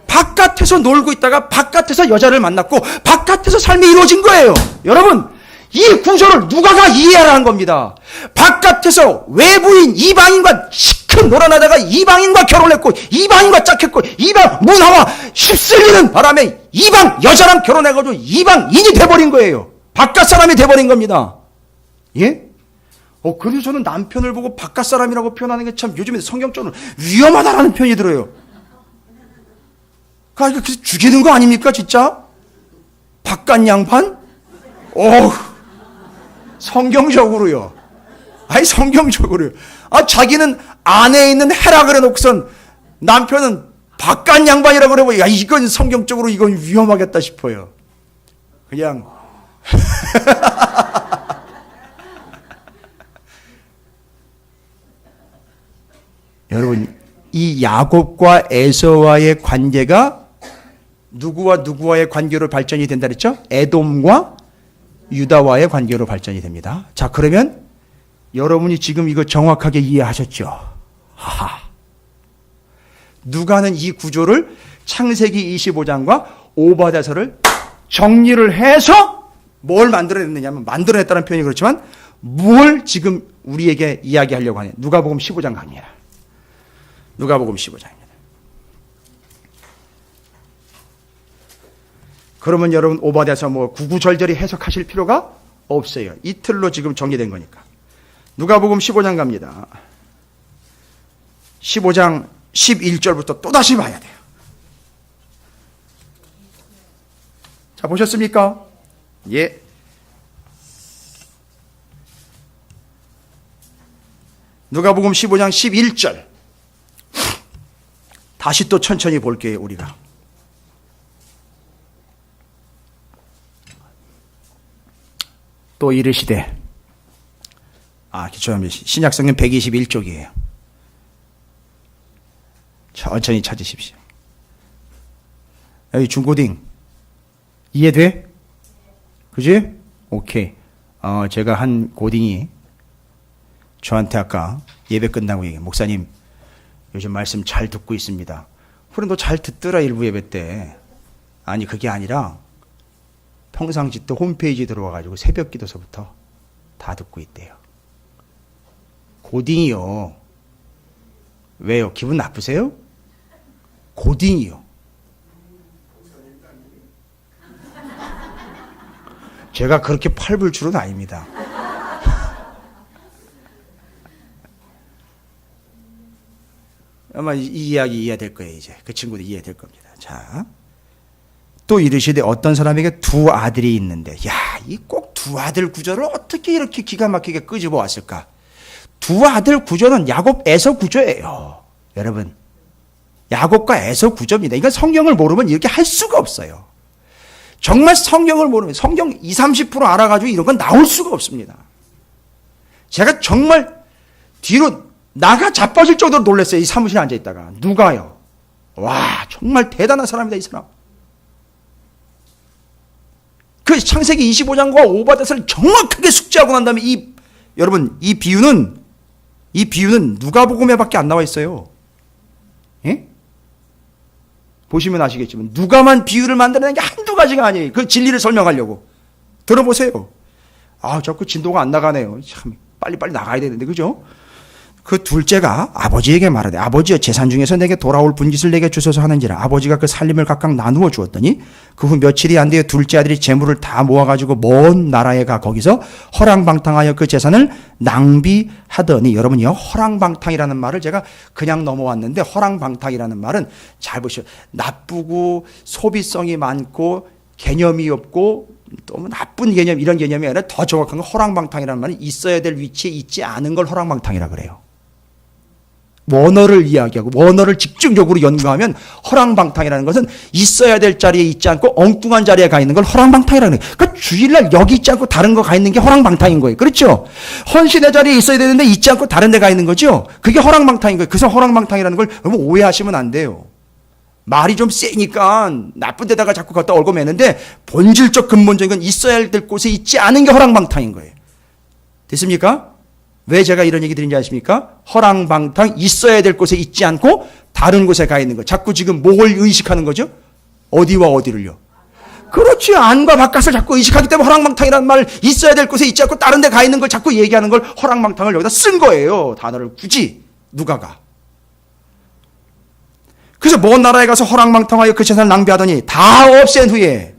바깥에서 놀고 있다가 바깥에서 여자를 만났고 바깥에서 삶이 이루어진 거예요. 여러분, 이 구조를 누가가 이해하라는 겁니다. 바깥에서 외부인 이방인과 시큰 놀아나다가 이방인과 결혼했고 이방인과 짝했고 이방 문화와 휩쓸리는 바람에 이방 여자랑 결혼해가지고 이방인이 돼버린 거예요. 바깥 사람이 돼버린 겁니다. 예? 그래서 저는 남편을 보고 바깥 사람이라고 표현하는 게 참 요즘에 성경적으로 위험하다라는 표현이 들어요. 그러니까 그래서 죽이는 거 아닙니까, 진짜? 바깥 양반? 성경적으로요. 아니, 성경적으로요. 자기는 안에 있는 해라 그래 놓고선 남편은 바깥 양반이라고 그러고, 야, 이건 성경적으로 이건 위험하겠다 싶어요. 그냥. 여러분, 이 야곱과 에서와의 관계가 누구와 누구와의 관계로 발전이 된다 그랬죠? 에돔과 유다와의 관계로 발전이 됩니다. 자, 그러면 여러분이 지금 이거 정확하게 이해하셨죠? 하하. 누가는 이 구조를 창세기 25장과 오바댜서를 정리를 해서 뭘 만들어냈느냐면, 만들어냈다는 표현이 그렇지만 뭘 지금 우리에게 이야기하려고 하냐. 누가복음 15장 강의야. 누가복음 15장입니다. 그러면 여러분 오바댜서 구구절절히 해석하실 필요가 없어요. 이틀로 지금 정리된 거니까. 누가복음 15장 갑니다. 15장 11절부터 또다시 봐야 돼요. 자, 보셨습니까? 예. 누가복음 15장 11절. 다시 또 천천히 볼게요, 우리가. 또 이르시되, 죄송합니다. 신약성경 121쪽이에요. 천천히 찾으십시오. 여기 중고딩 이해돼? 그지? 오케이. 제가 한 고딩이 저한테 아까 예배 끝나고 얘기해. 목사님, 요즘 말씀 잘 듣고 있습니다. 그래, 너 잘 듣더라, 일부 예배 때. 아니, 그게 아니라 평상시 또 홈페이지 들어와가지고 새벽 기도서부터 다 듣고 있대요. 고딩이요. 왜요? 기분 나쁘세요? 고딩이요. 제가 그렇게 팔불 줄은 아닙니다. 아마 이 이야기 이해될 거예요, 이제. 그 친구도 이해될 겁니다. 자. 또 이르시되 어떤 사람에게 두 아들이 있는데, 이 꼭 두 아들 구조를 어떻게 이렇게 기가 막히게 끄집어 왔을까? 두 아들 구조는 야곱 에서 구조예요. 여러분. 야곱과 에서 구조입니다. 이건 성경을 모르면 이렇게 할 수가 없어요. 정말 성경을 모르면 성경 20, 30% 알아가지고 이런 건 나올 수가 없습니다. 제가 정말 뒤로 나가 자빠질 정도로 놀랐어요. 이 사무실에 앉아있다가. 누가요? 와, 정말 대단한 사람이다, 이 사람. 그 창세기 25장과 오바데스를 정확하게 숙지하고 난 다음에 여러분, 이 비유는 누가복음에밖에 안 나와 있어요. 예? 보시면 아시겠지만 누가만 비유를 만들어낸 게 한두 가지가 아니에요. 그 진리를 설명하려고. 들어보세요. 아, 자꾸 진도가 안 나가네요. 참 빨리빨리 나가야 되는데, 그죠? 그 둘째가 아버지에게 말하되, 아버지여, 재산 중에서 내게 돌아올 분깃을 내게 주소서 하는지라. 아버지가 그 살림을 각각 나누어 주었더니 그 후 며칠이 안 되어 둘째 아들이 재물을 다 모아가지고 먼 나라에 가 거기서 허랑방탕하여 그 재산을 낭비하더니. 여러분요, 허랑방탕이라는 말을 제가 그냥 넘어왔는데, 허랑방탕이라는 말은 잘 보시오. 나쁘고 소비성이 많고 개념이 없고 너무 나쁜 개념, 이런 개념이 아니라 더 정확한 건 허랑방탕이라는 말은 있어야 될 위치에 있지 않은 걸 허랑방탕이라 그래요. 원어를 이야기하고 원어를 집중적으로 연구하면 허랑방탕이라는 것은 있어야 될 자리에 있지 않고 엉뚱한 자리에 가 있는 걸 허랑방탕이라는 거예요. 그러니까 주일날 여기 있지 않고 다른 거 가 있는 게 허랑방탕인 거예요. 그렇죠? 헌신의 자리에 있어야 되는데 있지 않고 다른 데 가 있는 거죠. 그게 허랑방탕인 거예요. 그래서 허랑방탕이라는 걸 너무 오해하시면 안 돼요. 말이 좀 세니까 나쁜 데다가 자꾸 갖다 얽어매는데 본질적 근본적인 건 있어야 될 곳에 있지 않은 게 허랑방탕인 거예요. 됐습니까? 왜 제가 이런 얘기 드린지 아십니까? 허랑방탕, 있어야 될 곳에 있지 않고 다른 곳에 가 있는 거. 자꾸 지금 뭘 의식하는 거죠? 어디와 어디를요? 그렇지. 안과 바깥을 자꾸 의식하기 때문에 허랑방탕이라는 말, 있어야 될 곳에 있지 않고 다른 데 가 있는 걸 자꾸 얘기하는 걸 허랑방탕을 여기다 쓴 거예요. 단어를 굳이 누가가. 그래서 먼 나라에 가서 허랑방탕하여 그 재산을 낭비하더니 다 없앤 후에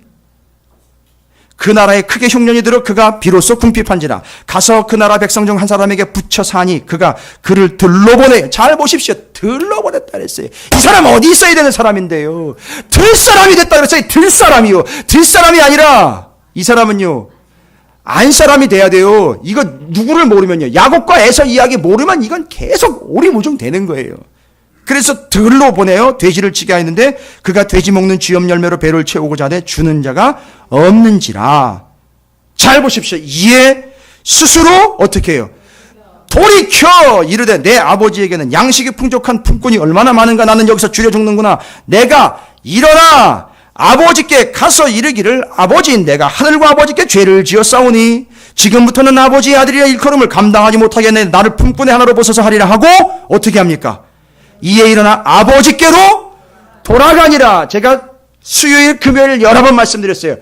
그 나라에 크게 흉년이 들어 그가 비로소 궁핍한지라. 가서 그 나라 백성 중 한 사람에게 붙여 사니 그가 그를 들러보내. 잘 보십시오. 들러보냈다 그랬어요. 이 사람 어디 있어야 되는 사람인데요. 들사람이 됐다 그랬어요. 들사람이요. 들사람이 아니라 이 사람은요, 안사람이 돼야 돼요. 이거 누구를 모르면요, 야곱과 에서 이야기 모르면 이건 계속 오리무중 되는 거예요. 그래서 들로 보내요. 돼지를 치게 하였는데 그가 돼지 먹는 쥐염 열매로 배를 채우고자 하되 주는 자가 없는지라. 잘 보십시오. 이에 스스로 어떻게 해요? 돌이켜 이르되 내 아버지에게는 양식이 풍족한 품꾼이 얼마나 많은가. 나는 여기서 줄여 죽는구나. 내가 일어나 아버지께 가서 이르기를 아버지, 내가 하늘과 아버지께 죄를 지었사오니 지금부터는 아버지의 아들이라 일컬음을 감당하지 못하겠네. 나를 품꾼의 하나로 벗어서 하리라 하고 어떻게 합니까? 이에 일어나 아버지께로 돌아가니라. 제가 수요일, 금요일 여러 번 말씀드렸어요.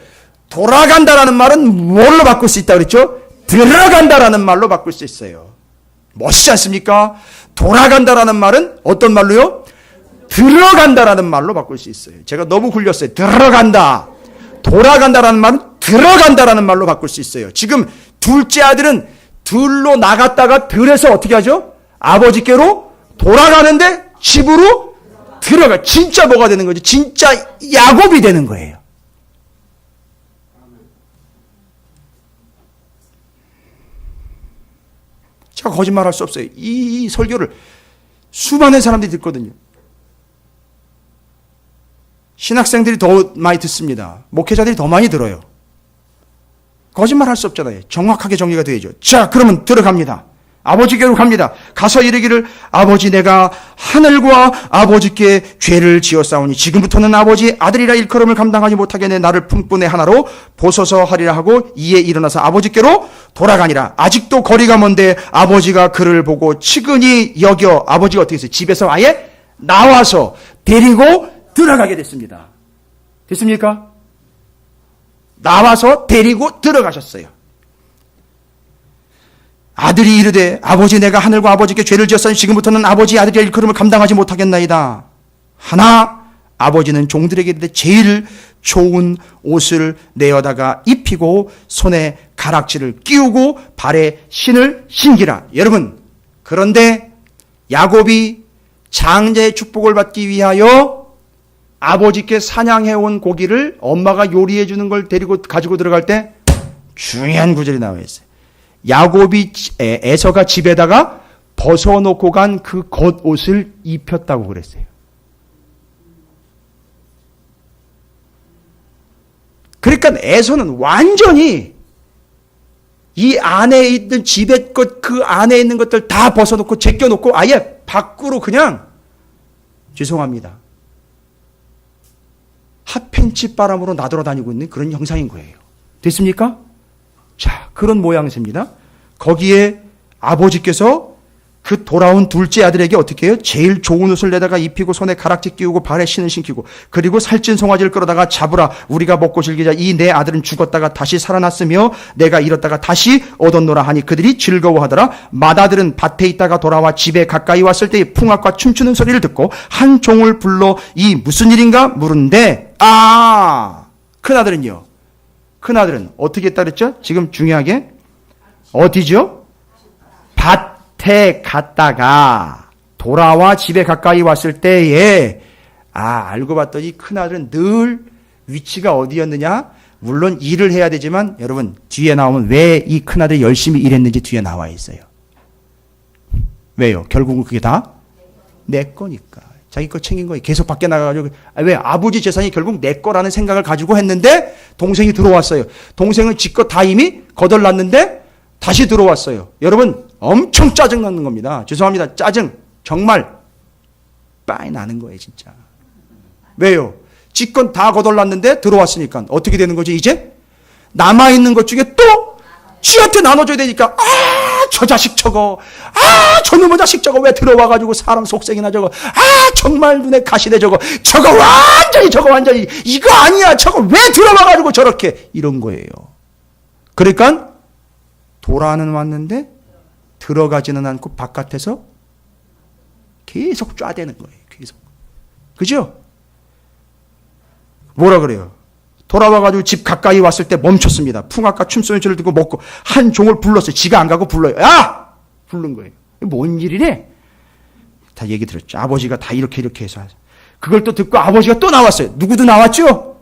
돌아간다라는 말은 뭘로 바꿀 수 있다 그랬죠? 들어간다라는 말로 바꿀 수 있어요. 멋있지 않습니까? 돌아간다라는 말은 어떤 말로요? 들어간다라는 말로 바꿀 수 있어요. 제가 너무 굴렸어요. 들어간다. 돌아간다라는 말은 들어간다라는 말로 바꿀 수 있어요. 지금 둘째 아들은 들로 나갔다가 들에서 어떻게 하죠? 아버지께로 돌아가는데 집으로 들어가. 진짜 뭐가 되는 거죠? 진짜 야곱이 되는 거예요. 제가 거짓말할 수 없어요. 이 설교를 수많은 사람들이 듣거든요. 신학생들이 더 많이 듣습니다. 목회자들이 더 많이 들어요. 거짓말할 수 없잖아요. 정확하게 정리가 되어야죠. 자, 그러면 들어갑니다. 아버지께로 갑니다. 가서 이르기를 아버지, 내가 하늘과 아버지께 죄를 지었사오니 지금부터는 아버지 아들이라 일컬음을 감당하지 못하겠네. 나를 품꾼의 하나로 보소서 하리라 하고 이에 일어나서 아버지께로 돌아가니라. 아직도 거리가 먼데 아버지가 그를 보고 측은히 여겨 아버지가 어떻게 했어요? 집에서 아예 나와서 데리고 들어가게 됐습니다. 됐습니까? 나와서 데리고 들어가셨어요. 아들이 이르되 아버지, 내가 하늘과 아버지께 죄를 지었으니 지금부터는 아버지 아들이 일컬음을 감당하지 못하겠나이다. 하나 아버지는 종들에게 이르되 제일 좋은 옷을 내어다가 입히고 손에 가락지를 끼우고 발에 신을 신기라. 여러분, 그런데 야곱이 장자의 축복을 받기 위하여 아버지께 사냥해온 고기를 엄마가 요리해 주는 걸 데리고 가지고 들어갈 때 중요한 구절이 나와 있어요. 야곱이 에서가 집에다가 벗어놓고 간 그 겉옷을 입혔다고 그랬어요. 그러니까 에서는 완전히 이 안에 있는 집의 것, 그 안에 있는 것들 다 벗어놓고 제껴놓고 아예 밖으로 그냥 죄송합니다. 핫팬츠 바람으로 나돌아다니고 있는 그런 형상인 거예요. 됐습니까? 자, 그런 모양새입니다. 거기에 아버지께서 그 돌아온 둘째 아들에게 어떻게 해요? 제일 좋은 옷을 내다가 입히고 손에 가락지 끼우고 발에 신을 신기고 그리고 살찐 송아지를 끌어다가 잡으라 우리가 먹고 즐기자 이 내 아들은 죽었다가 다시 살아났으며 내가 잃었다가 다시 얻었노라 하니 그들이 즐거워하더라. 맏아들은 밭에 있다가 돌아와 집에 가까이 왔을 때 풍악과 춤추는 소리를 듣고 한 종을 불러 이 무슨 일인가 물은데 큰아들은요. 큰아들은 어떻게 했다 그랬죠? 지금 중요하게 어디죠? 밭에 갔다가 돌아와 집에 가까이 왔을 때에 알고 봤더니 큰아들은 늘 위치가 어디였느냐? 물론 일을 해야 되지만 여러분 뒤에 나오면 왜 이 큰아들이 열심히 일했는지 뒤에 나와 있어요. 왜요? 결국은 그게 다 내 거니까. 자기 거 챙긴 거예요. 계속 밖에 나가가지고 왜 아버지 재산이 결국 내 거라는 생각을 가지고 했는데 동생이 들어왔어요. 동생은 지껏 다 이미 거덜났는데 다시 들어왔어요. 여러분 엄청 짜증나는 겁니다. 죄송합니다. 짜증 정말 빠이 나는 거예요. 진짜. 왜요? 지껏 다 거덜났는데 들어왔으니까 어떻게 되는 거죠? 이제 남아있는 것 중에 또 쥐한테 나눠줘야 되니까 저 자식 저거 저놈의 자식 저거 왜 들어와가지고 사람 속생이나 저거 정말 눈에 가시네 저거 완전히 이거 아니야 저거 왜 들어와가지고 저렇게 이런 거예요. 그러니까 돌아는 왔는데 들어가지는 않고 바깥에서 계속 쫙대는 거예요. 계속. 그죠? 뭐라 그래요? 돌아와가지고 집 가까이 왔을 때 멈췄습니다. 풍악과 춤소리를 듣고 먹고 한 종을 불렀어요. 지가 안 가고 불러요. 부른 거예요. 뭔 일이래? 다 얘기 들었죠. 아버지가 다 이렇게 해서 그걸 또 듣고 아버지가 또 나왔어요. 누구도 나왔죠?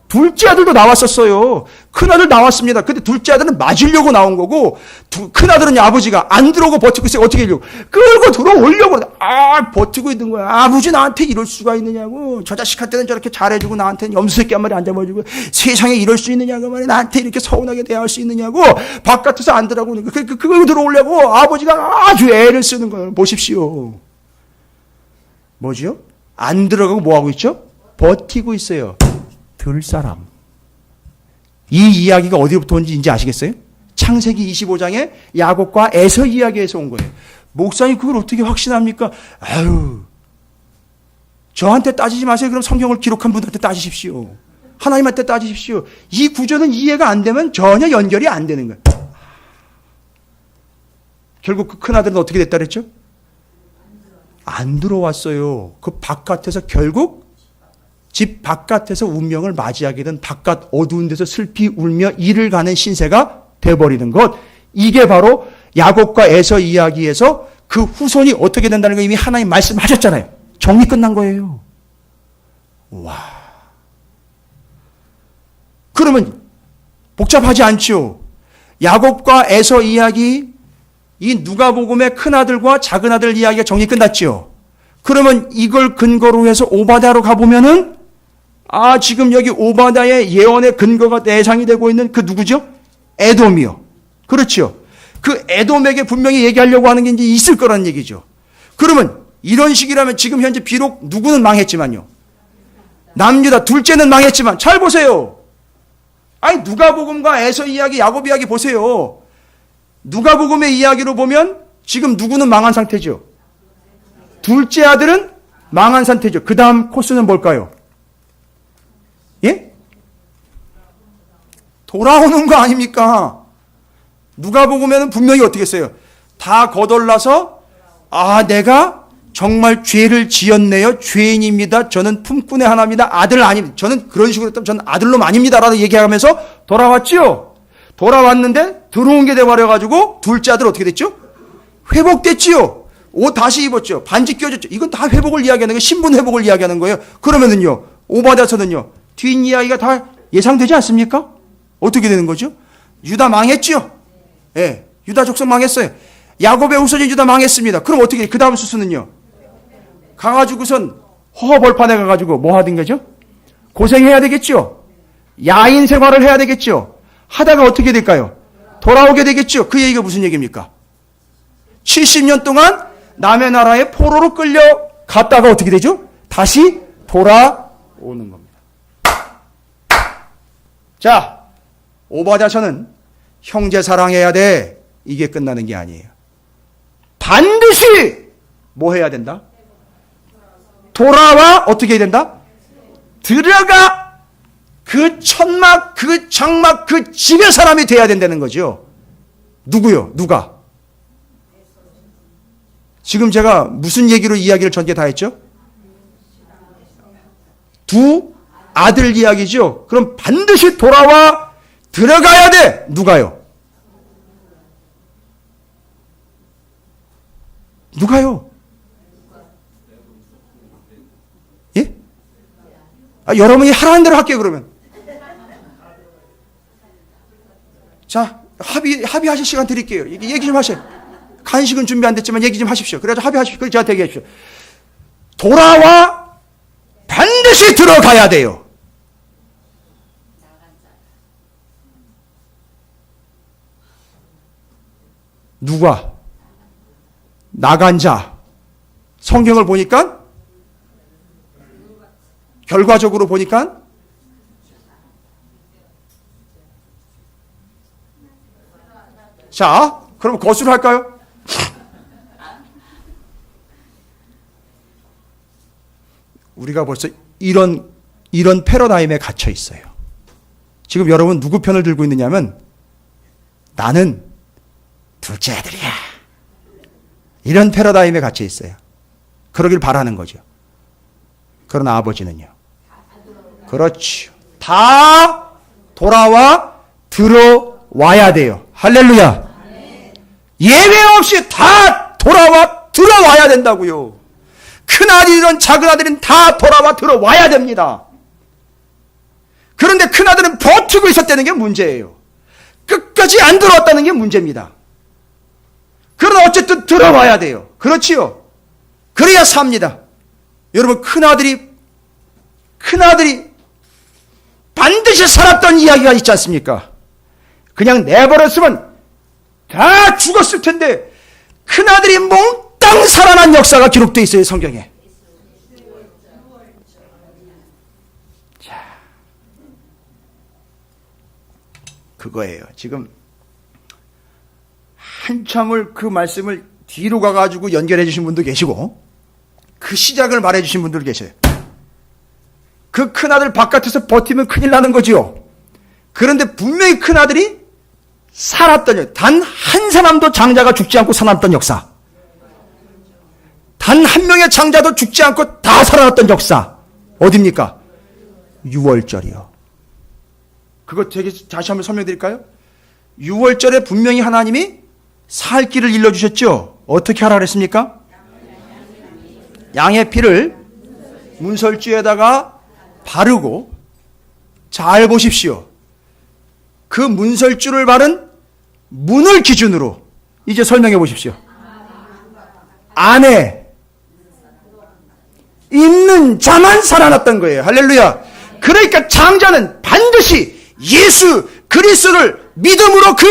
둘째 아들도 나왔었어요. 큰아들 나왔습니다. 근데 둘째 아들은 맞으려고 나온 거고 큰아들은 아버지가 안 들어오고 버티고 있어요. 어떻게 하려고? 끌고 들어오려고 버티고 있는 거야. 아버지 나한테 이럴 수가 있느냐고. 저 자식한테는 저렇게 잘해주고 나한테는 염소새끼 한 마리 안 잡아주고 세상에 이럴 수 있느냐고 말이야. 나한테 이렇게 서운하게 대할 수 있느냐고. 바깥에서 안 들어오고 그걸 들어오려고 아버지가 아주 애를 쓰는 거예요. 보십시오. 뭐죠? 안 들어가고 뭐하고 있죠? 버티고 있어요. 들 사람. 이 이야기가 어디부터 온지 이제 아시겠어요? 창세기 25장에 야곱과 에서 이야기에서 온 거예요. 목사님 그걸 어떻게 확신합니까? 저한테 따지지 마세요. 그럼 성경을 기록한 분한테 따지십시오. 하나님한테 따지십시오. 이 구조는 이해가 안 되면 전혀 연결이 안 되는 거예요. 결국 그 큰아들은 어떻게 됐다 그랬죠? 안 들어왔어요. 그 바깥에서 결국 집 바깥에서 운명을 맞이하게 된 바깥 어두운 데서 슬피 울며 이를 가는 신세가 돼버리는 것. 이게 바로 야곱과 에서 이야기에서 그 후손이 어떻게 된다는 거 이미 하나님 말씀하셨잖아요. 정리 끝난 거예요. 와. 그러면 복잡하지 않죠. 야곱과 에서 이야기, 이 누가복음의 큰아들과 작은아들 이야기가 정리 끝났죠. 그러면 이걸 근거로 해서 오바다로 가보면은 지금 여기 오바다의 예언의 근거가 내장이 되고 있는 그 누구죠? 에돔이요. 그렇죠. 그 에돔에게 분명히 얘기하려고 하는 게 이제 있을 거라는 얘기죠. 그러면 이런 식이라면 지금 현재 비록 누구는 망했지만요. 남유다 둘째는 망했지만 잘 보세요. 누가복음과 에서 이야기, 야곱 이야기 보세요. 누가복음의 이야기로 보면 지금 누구는 망한 상태죠. 둘째 아들은 망한 상태죠. 그 다음 코스는 뭘까요? 예? 돌아오는 거 아닙니까? 누가복음에는 분명히 어떻게 했어요? 다 거덜나서 내가 정말 죄를 지었네요. 죄인입니다. 저는 품꾼의 하나입니다. 아들 아닙니다. 저는 그런 식으로 했다면 저는 아들놈 아닙니다. 라고 얘기하면서 돌아왔지요. 돌아왔는데 들어온 게 돼버려가지고 둘째 아들 어떻게 됐죠? 회복됐지요. 옷 다시 입었죠. 반지 껴줬죠. 이건 다 회복을 이야기하는 거예요. 신분 회복을 이야기하는 거예요. 그러면은요. 오바다서는요. 뒷이야기가 다 예상되지 않습니까? 어떻게 되는 거죠? 유다 망했죠? 예. 유다 족속 망했어요. 야곱의 후손인 유다 망했습니다. 그럼 어떻게, 그 다음 수순은요? 가가지고선 허허벌판에 가가지고 뭐 하던 거죠? 고생해야 되겠죠? 야인 생활을 해야 되겠죠. 하다가 어떻게 될까요? 돌아오게 되겠죠. 그 얘기가 무슨 얘기입니까? 70년 동안 남의 나라에 포로로 끌려갔다가 어떻게 되죠? 다시 돌아오는 겁니다. 자, 오바자서는 형제 사랑해야 돼. 이게 끝나는 게 아니에요. 반드시 뭐 해야 된다? 돌아와 어떻게 해야 된다? 들어가 그 천막, 그 장막, 그 집의 사람이 돼야 된다는 거죠. 누구요? 누가? 지금 제가 무슨 얘기로 이야기를 전개 다 했죠? 두 아들 이야기죠. 그럼 반드시 돌아와 들어가야 돼. 누가요? 누가요? 예? 여러분이 하라는 대로 할게요, 그러면. 자, 합의하실 시간 드릴게요. 얘기 좀 하세요. 간식은 준비 안 됐지만 얘기 좀 하십시오. 그래서 합의하십시오. 그래서 저한테 얘기하십시오. 돌아와 반드시 들어가야 돼요. 누가? 나간 자. 성경을 보니까 결과적으로 보니까 자, 그럼 거수를 할까요? 우리가 벌써 이런 패러다임에 갇혀 있어요. 지금 여러분 누구 편을 들고 있느냐면 나는 둘째 아들이야. 이런 패러다임에 갇혀 있어요. 그러길 바라는 거죠. 그러나 아버지는요. 그렇죠. 다 돌아와 들어와야 돼요. 할렐루야. 예외 없이 다 돌아와 들어와야 된다고요. 큰 아들이든 작은 아들은 다 돌아와 들어와야 됩니다. 그런데 큰 아들은 버티고 있었다는 게 문제예요. 끝까지 안 들어왔다는 게 문제입니다. 그러나 어쨌든 들어와야 돼요. 그렇지요? 그래야 삽니다. 여러분 큰 아들이 반드시 살았던 이야기가 있지 않습니까? 그냥 내버렸으면 다 죽었을 텐데 큰 아들이 몽땅 살아난 역사가 기록되어 있어요, 성경에. 자, 그거예요. 지금 한참을 그 말씀을 뒤로 가가지고 연결해 주신 분도 계시고 그 시작을 말해 주신 분들 계셔요. 그 큰아들 바깥에서 버티면 큰일 나는 거지요. 그런데 분명히 큰아들이 살았던, 단 한 사람도 장자가 죽지 않고 살아났던 역사. 단 한 명의 장자도 죽지 않고 다 살아났던 역사. 어딥니까? 6월절이요. 그거 되게 다시 한번 설명드릴까요? 6월절에 분명히 하나님이 살 길을 일러주셨죠? 어떻게 하라 그랬습니까? 양의 피를 문설주에다가 바르고, 잘 보십시오. 그 문설주를 바른 문을 기준으로 이제 설명해 보십시오. 안에 있는 자만 살아났던 거예요. 할렐루야. 그러니까 장자는 반드시 예수 그리스도를 믿음으로 그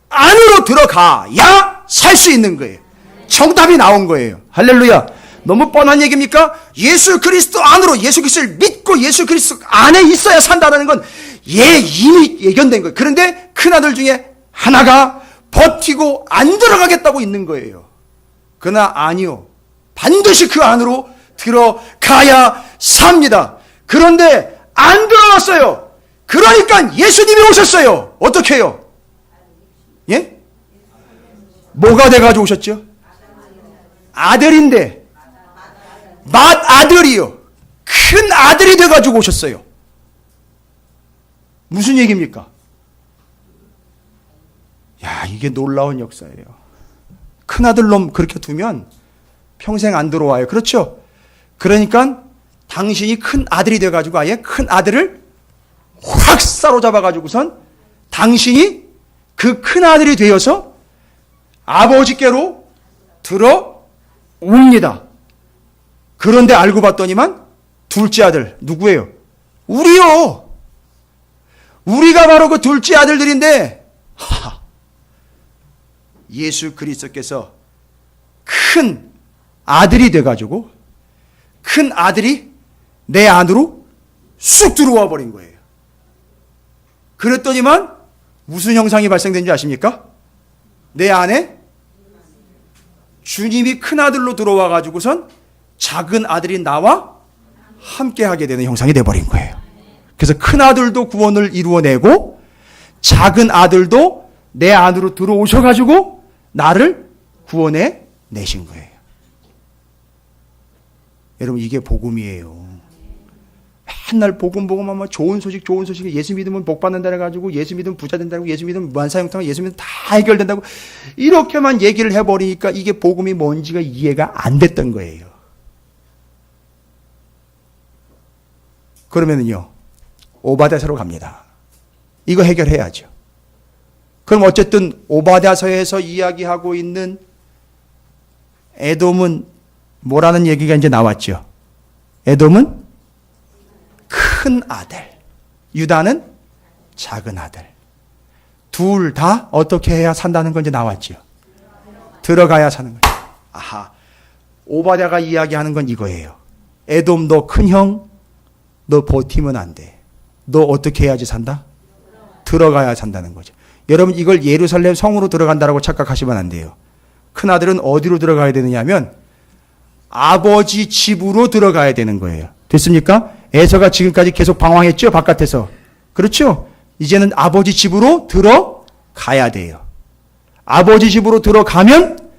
안으로 들어가야 살 수 있는 거예요. 정답이 나온 거예요. 할렐루야. 너무 뻔한 얘기입니까? 예수 그리스도 안으로, 예수 그리스도를 믿고 예수 그리스도 안에 있어야 산다는 건 이미 예견된 거예요. 그런데 큰아들 중에 하나가 버티고 안 들어가겠다고 있는 거예요. 그러나 아니요. 반드시 그 안으로 들어가야 삽니다. 그런데 안 들어갔어요. 그러니까 예수님이 오셨어요. 어떻게 해요? 예? 뭐가 돼가지고 오셨죠? 아들인데, 맏아들이요. 큰 아들이 돼가지고 오셨어요. 무슨 얘기입니까? 야, 이게 놀라운 역사예요. 큰아들 놈 그렇게 두면 평생 안 들어와요. 그렇죠? 그러니까 당신이 큰 아들이 돼가지고 아예 큰 아들을 확 사로잡아가지고선 당신이 그 큰 아들이 되어서 아버지께로 들어옵니다. 그런데 알고 봤더니만 둘째 아들 누구예요? 우리요. 우리가 바로 그 둘째 아들들인데 예수 그리스도께서 큰 아들이 돼가지고 큰 아들이 내 안으로 쑥 들어와 버린 거예요. 그랬더니만 무슨 형상이 발생된 줄 아십니까? 내 안에 주님이 큰 아들로 들어와 가지고선 작은 아들이 나와 함께 하게 되는 형상이 돼버린 거예요. 그래서 큰 아들도 구원을 이루어내고 작은 아들도 내 안으로 들어오셔가지고 나를 구원해 내신 거예요. 여러분, 이게 복음이에요. 맨날 복음하면 좋은 소식, 예수 믿으면 복 받는다 해가지고 예수 믿으면 부자 된다고, 예수 믿으면 무한사형통하고, 예수 믿으면 다 해결된다고 이렇게만 얘기를 해버리니까 이게 복음이 뭔지가 이해가 안 됐던 거예요. 그러면은요, 오바댜서로 갑니다. 이거 해결해야죠. 그럼 어쨌든 오바댜서에서 이야기하고 있는 에돔은 뭐라는 얘기가 이제 나왔죠. 에돔은 큰 아들, 유다는 작은 아들. 둘 다 어떻게 해야 산다는 건 이제 나왔죠. 들어가야 사는 거죠. 아하, 오바댜가 이야기하는 건 이거예요. 에돔, 너 큰 형, 너 버티면 안 돼. 너 어떻게 해야지 산다? 들어가야 산다는 거죠. 여러분, 이걸 예루살렘 성으로 들어간다라고 착각하시면 안 돼요. 큰아들은 어디로 들어가야 되느냐 하면 아버지 집으로 들어가야 되는 거예요. 됐습니까? 에서가 지금까지 계속 방황했죠, 바깥에서. 그렇죠? 이제는 아버지 집으로 들어가야 돼요. 아버지 집으로 들어가면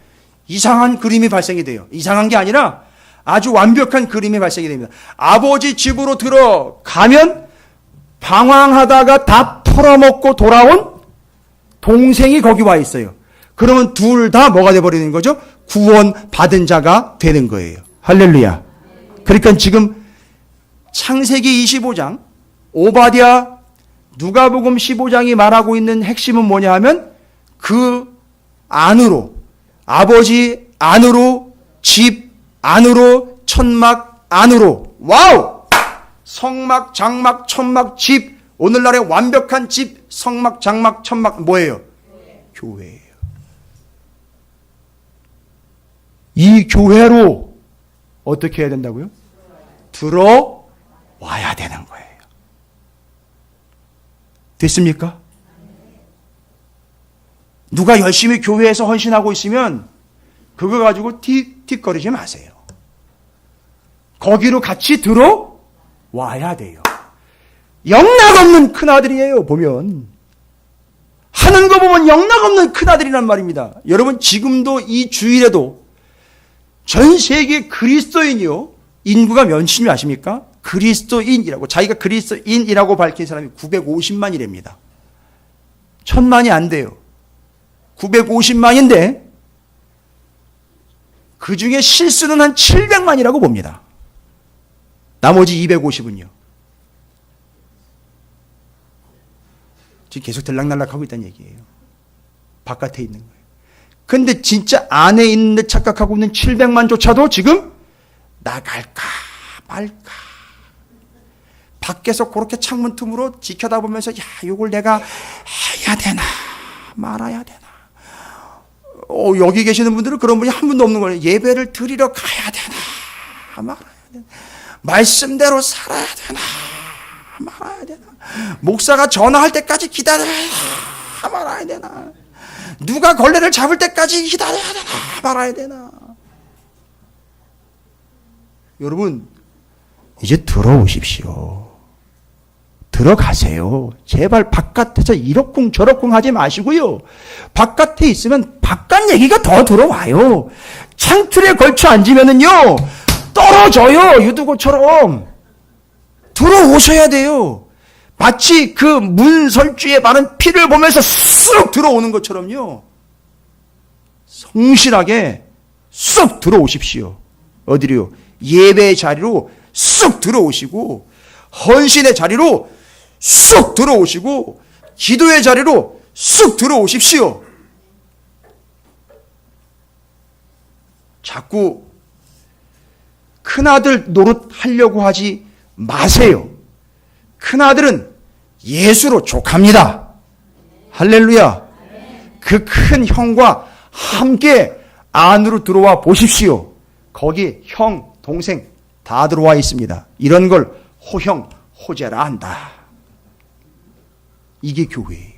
이상한 그림이 발생이 돼요. 이상한 게 아니라 아주 완벽한 그림이 발생이 됩니다. 아버지 집으로 들어가면 방황하다가 다 풀어먹고 돌아온 동생이 거기 와 있어요. 그러면 둘 다 뭐가 돼버리는 거죠? 구원받은 자가 되는 거예요. 할렐루야. 그러니까 지금 창세기 25장, 오바댜, 누가복음 15장이 말하고 있는 핵심은 뭐냐 하면 그 안으로, 아버지 안으로, 집 안으로, 천막 안으로, 와우! 성막, 장막, 천막, 집, 오늘날의 완벽한 집, 성막, 장막, 천막 뭐예요? 교회예요. 이 교회로 어떻게 해야 된다고요? 들어와야 되는 거예요. 됐습니까? 누가 열심히 교회에서 헌신하고 있으면 그거 가지고 틱틱거리지 마세요. 거기로 같이 들어와야 돼요. 영락없는 큰아들이에요. 보면 하는 거 보면 영락없는 큰아들이란 말입니다. 여러분, 지금도 이 주일에도 전 세계 그리스도인이요, 인구가 몇인지 아십니까? 그리스도인이라고, 자기가 그리스도인이라고 밝힌 사람이 950만이랍니다. 1000만이 안 돼요. 950만인데 그 중에 실수는 한 700만이라고 봅니다. 나머지 250은요. 지금 계속 들락날락하고 있다는 얘기예요. 바깥에 있는 거예요. 근데 진짜 안에 있는 데 착각하고 있는 700만조차도 지금 나갈까 말까. 밖에서 그렇게 창문 틈으로 지켜다보면서 야, 이걸 내가 해야 되나 말아야 되나. 여기 계시는 분들은 그런 분이 한 분도 없는 거예요. 예배를 드리러 가야 되나 말아야 되나. 말씀대로 살아야 되나 말아야 되나. 목사가 전화할 때까지 기다려야 되나 말아야 되나. 누가 걸레를 잡을 때까지 기다려야 되나 말아야 되나. 여러분, 이제 들어오십시오. 들어가세요. 제발 바깥에서 이러쿵 저러쿵 하지 마시고요. 바깥에 있으면 바깥 얘기가 더 들어와요. 창틀에 걸쳐 앉으면은요, 떨어져요. 유두고처럼. 들어오셔야 돼요. 마치 그 문설주에 바른 피를 보면서 쑥 들어오는 것처럼요. 성실하게 쑥 들어오십시오. 어디로요? 예배의 자리로 쑥 들어오시고, 헌신의 자리로 쑥 들어오시고, 기도의 자리로 쑥 들어오십시오. 자꾸 큰아들 노릇하려고 하지 마세요. 큰아들은 예수로 족합니다. 할렐루야. 그 큰 형과 함께 안으로 들어와 보십시오. 거기 형, 동생 다 들어와 있습니다. 이런 걸 호형, 호재라 한다. 이게 교회예요.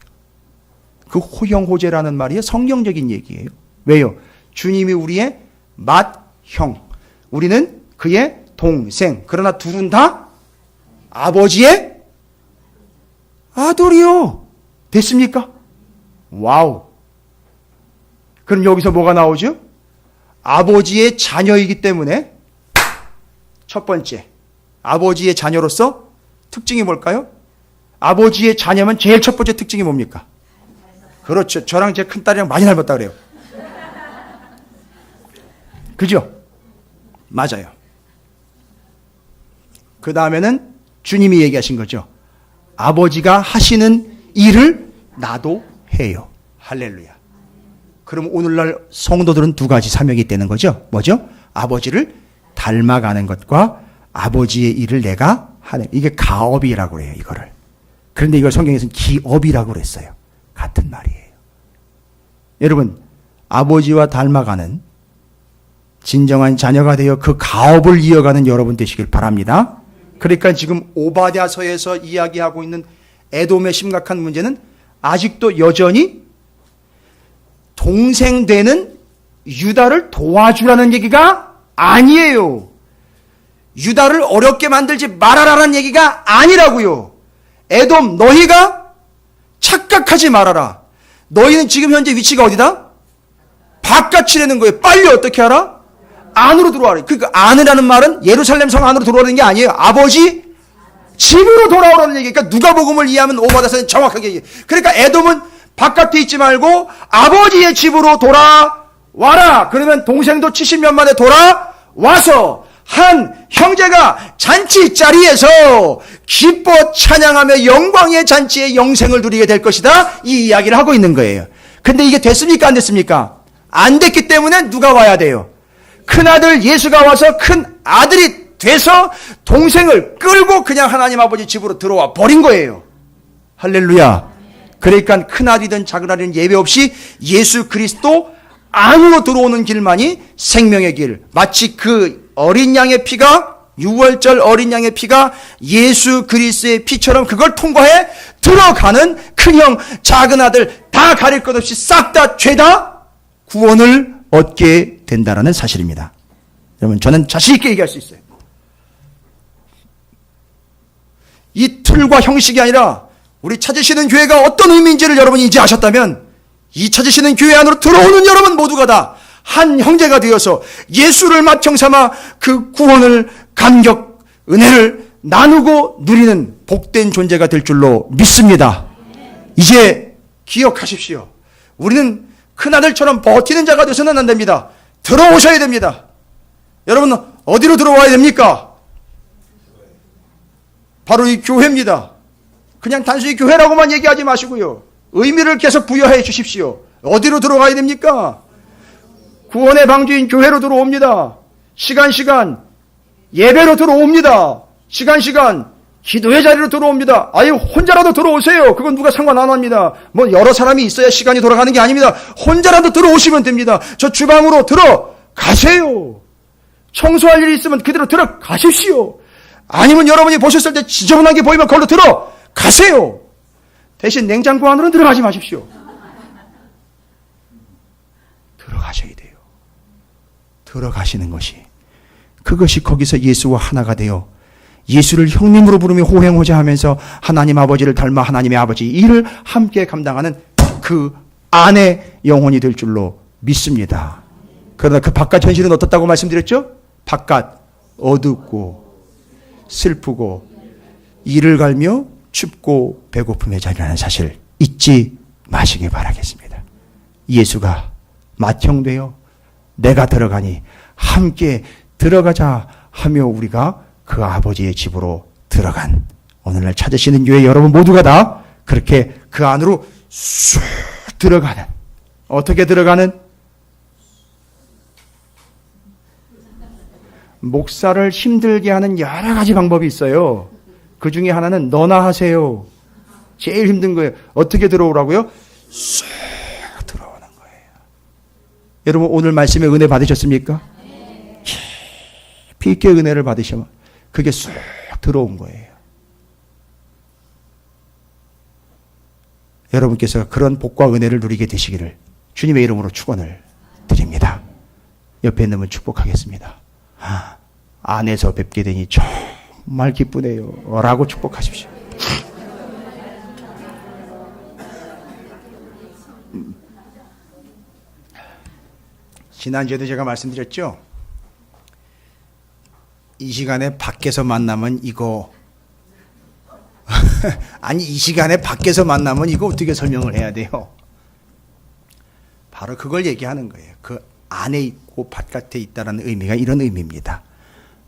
그 호형, 호재라는 말이 성경적인 얘기예요. 왜요? 주님이 우리의 맏형, 우리는 그의 동생. 그러나 둘은 다 아버지의 아들이요. 됐습니까? 와우. 그럼 여기서 뭐가 나오죠? 아버지의 자녀이기 때문에 첫 번째, 아버지의 자녀로서 특징이 뭘까요? 아버지의 자녀면 제일 첫 번째 특징이 뭡니까? 그렇죠. 저랑 제 큰딸이랑 많이 닮았다 그래요. 그죠? 맞아요. 그 다음에는 주님이 얘기하신 거죠. 아버지가 하시는 일을 나도 해요. 할렐루야. 그럼 오늘날 성도들은 두 가지 사명이 있다는 거죠. 뭐죠? 아버지를 닮아가는 것과 아버지의 일을 내가 하는, 이게 가업이라고 그래요. 이거를. 그런데 이걸 성경에서는 기업이라고 그랬어요. 같은 말이에요. 여러분, 아버지와 닮아가는 진정한 자녀가 되어 그 가업을 이어가는 여러분 되시길 바랍니다. 그러니까 지금 오바댜서에서 이야기하고 있는 에돔의 심각한 문제는 아직도 여전히 동생 되는 유다를 도와주라는 얘기가 아니에요. 유다를 어렵게 만들지 말아라라는 얘기가 아니라고요. 에돔, 너희가 착각하지 말아라. 너희는 지금 현재 위치가 어디다? 바깥이라는 거예요. 빨리 어떻게 하라? 안으로 들어와라. 그러니까 안이라는 말은 예루살렘 성 안으로 들어오는 게 아니에요. 아버지 집으로 돌아오라는 얘기니까 누가복음을 이해하면 오바댜서는 정확하게 얘기해요. 그러니까 에돔은 바깥에 있지 말고 아버지의 집으로 돌아와라. 그러면 동생도 70년 만에 돌아와서 한 형제가 잔치 자리에서 기뻐 찬양하며 영광의 잔치에 영생을 누리게 될 것이다. 이 이야기를 하고 있는 거예요. 근데 이게 됐습니까? 안 됐습니까? 안 됐기 때문에 누가 와야 돼요? 큰아들 예수가 와서 큰 아들이 돼서 동생을 끌고 그냥 하나님 아버지 집으로 들어와 버린 거예요. 할렐루야. 그러니까 큰아들이든 작은아들이든 예외 없이 예수 그리스도 안으로 들어오는 길만이 생명의 길. 마치 그 어린 양의 피가, 6월절 어린 양의 피가 예수 그리스도의 피처럼 그걸 통과해 들어가는 큰형, 작은아들 다 가릴 것 없이 싹 다 죄다 구원을 얻게 된다는 사실입니다. 여러분, 저는 자신 있게 얘기할 수 있어요. 이 틀과 형식이 아니라 우리 찾으시는 교회가 어떤 의미인지를 여러분이 이제 아셨다면 이 찾으시는 교회 안으로 들어오는 여러분 모두가 다 한 형제가 되어서 예수를 맏형 삼아 그 구원을, 감격, 은혜를 나누고 누리는 복된 존재가 될 줄로 믿습니다. 이제 기억하십시오. 우리는 큰아들처럼 버티는 자가 되서는 안 됩니다. 들어오셔야 됩니다. 여러분, 어디로 들어와야 됩니까? 바로 이 교회입니다. 그냥 단순히 교회라고만 얘기하지 마시고요. 의미를 계속 부여해 주십시오. 어디로 들어가야 됩니까? 구원의 방주인 교회로 들어옵니다. 시간 예배로 들어옵니다. 시간 기도의 자리로 들어옵니다. 아예 혼자라도 들어오세요. 그건 누가 상관 안 합니다. 뭐 여러 사람이 있어야 시간이 돌아가는 게 아닙니다. 혼자라도 들어오시면 됩니다. 저 주방으로 들어가세요. 청소할 일이 있으면 그대로 들어가십시오. 아니면 여러분이 보셨을 때 지저분한 게 보이면 그걸로 들어가세요. 대신 냉장고 안으로는 들어가지 마십시오. 들어가셔야 돼요. 들어가시는 것이, 그것이 거기서 예수와 하나가 되어 예수를 형님으로 부르며 호행호자하면서 하나님 아버지를 닮아 하나님의 아버지 일을 함께 감당하는 그 안의 영혼이 될 줄로 믿습니다. 그러나 그 바깥 현실은 어떻다고 말씀드렸죠? 바깥 어둡고 슬프고 이를 갈며 춥고 배고픔의 자리라는 사실 잊지 마시기 바라겠습니다. 예수가 맏형 되어 내가 들어가니 함께 들어가자 하며 우리가 그 아버지의 집으로 들어간, 오늘날 찾으시는 교회 여러분 모두가 다 그렇게 그 안으로 쑥 들어가는, 어떻게 들어가는? 목사를 힘들게 하는 여러 가지 방법이 있어요. 그 중에 하나는 너나 하세요. 제일 힘든 거예요. 어떻게 들어오라고요? 쑥 들어오는 거예요. 여러분 오늘 말씀에 은혜 받으셨습니까? 깊이 있게 은혜를 받으시면 그게 쑥 들어온 거예요. 여러분께서 그런 복과 은혜를 누리게 되시기를 주님의 이름으로 축원을 드립니다. 옆에 있는 분 축복하겠습니다. 안에서 뵙게 되니 정말 기쁘네요 라고 축복하십시오. 지난주에도 제가 말씀드렸죠. 이 시간에 밖에서 만나면 이거 아니 이 시간에 밖에서 만나면 이거 어떻게 설명을 해야 돼요? 바로 그걸 얘기하는 거예요. 그 안에 있고 바깥에 있다는 의미가 이런 의미입니다.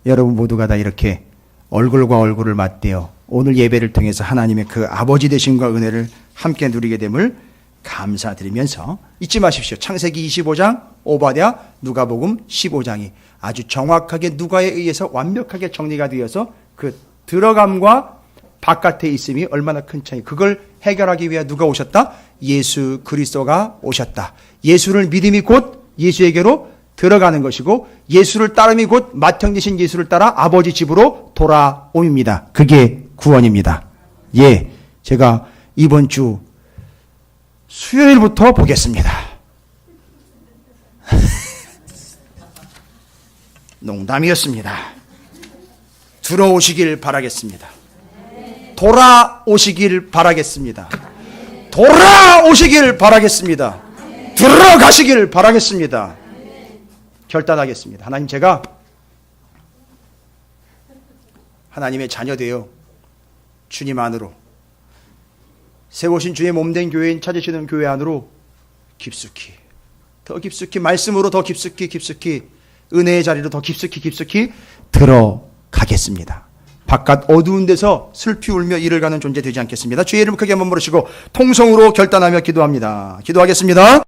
여러분 모두가 다 이렇게 얼굴과 얼굴을 맞대어 오늘 예배를 통해서 하나님의 그 아버지 되심과 은혜를 함께 누리게 됨을 감사드리면서 잊지 마십시오. 창세기 25장, 오바댜, 누가복음 15장이 아주 정확하게 누가에 의해서 완벽하게 정리가 되어서 그 들어감과 바깥에 있음이 얼마나 큰 차이. 그걸 해결하기 위해 누가 오셨다? 예수 그리스도가 오셨다. 예수를 믿음이 곧 예수에게로 들어가는 것이고 예수를 따름이 곧 맏형 되신 예수를 따라 아버지 집으로 돌아옴입니다. 그게 구원입니다. 예, 제가 이번 주 수요일부터 보겠습니다. 농담이었습니다. 들어오시길 바라겠습니다. 돌아오시길 바라겠습니다. 돌아오시길 바라겠습니다. 들어가시길 바라겠습니다. 결단하겠습니다. 하나님, 제가 하나님의 자녀 되어 주님 안으로 세우신 주의 몸된 교회인 찾으시는 교회 안으로 깊숙이, 더 깊숙이 말씀으로 더 깊숙이 은혜의 자리로 더 깊숙이 들어가겠습니다. 바깥 어두운 데서 슬피 울며 이를 가는 존재 되지 않겠습니다. 주의 이름 크게 한번 부르시고 통성으로 결단하며 기도합니다. 기도하겠습니다.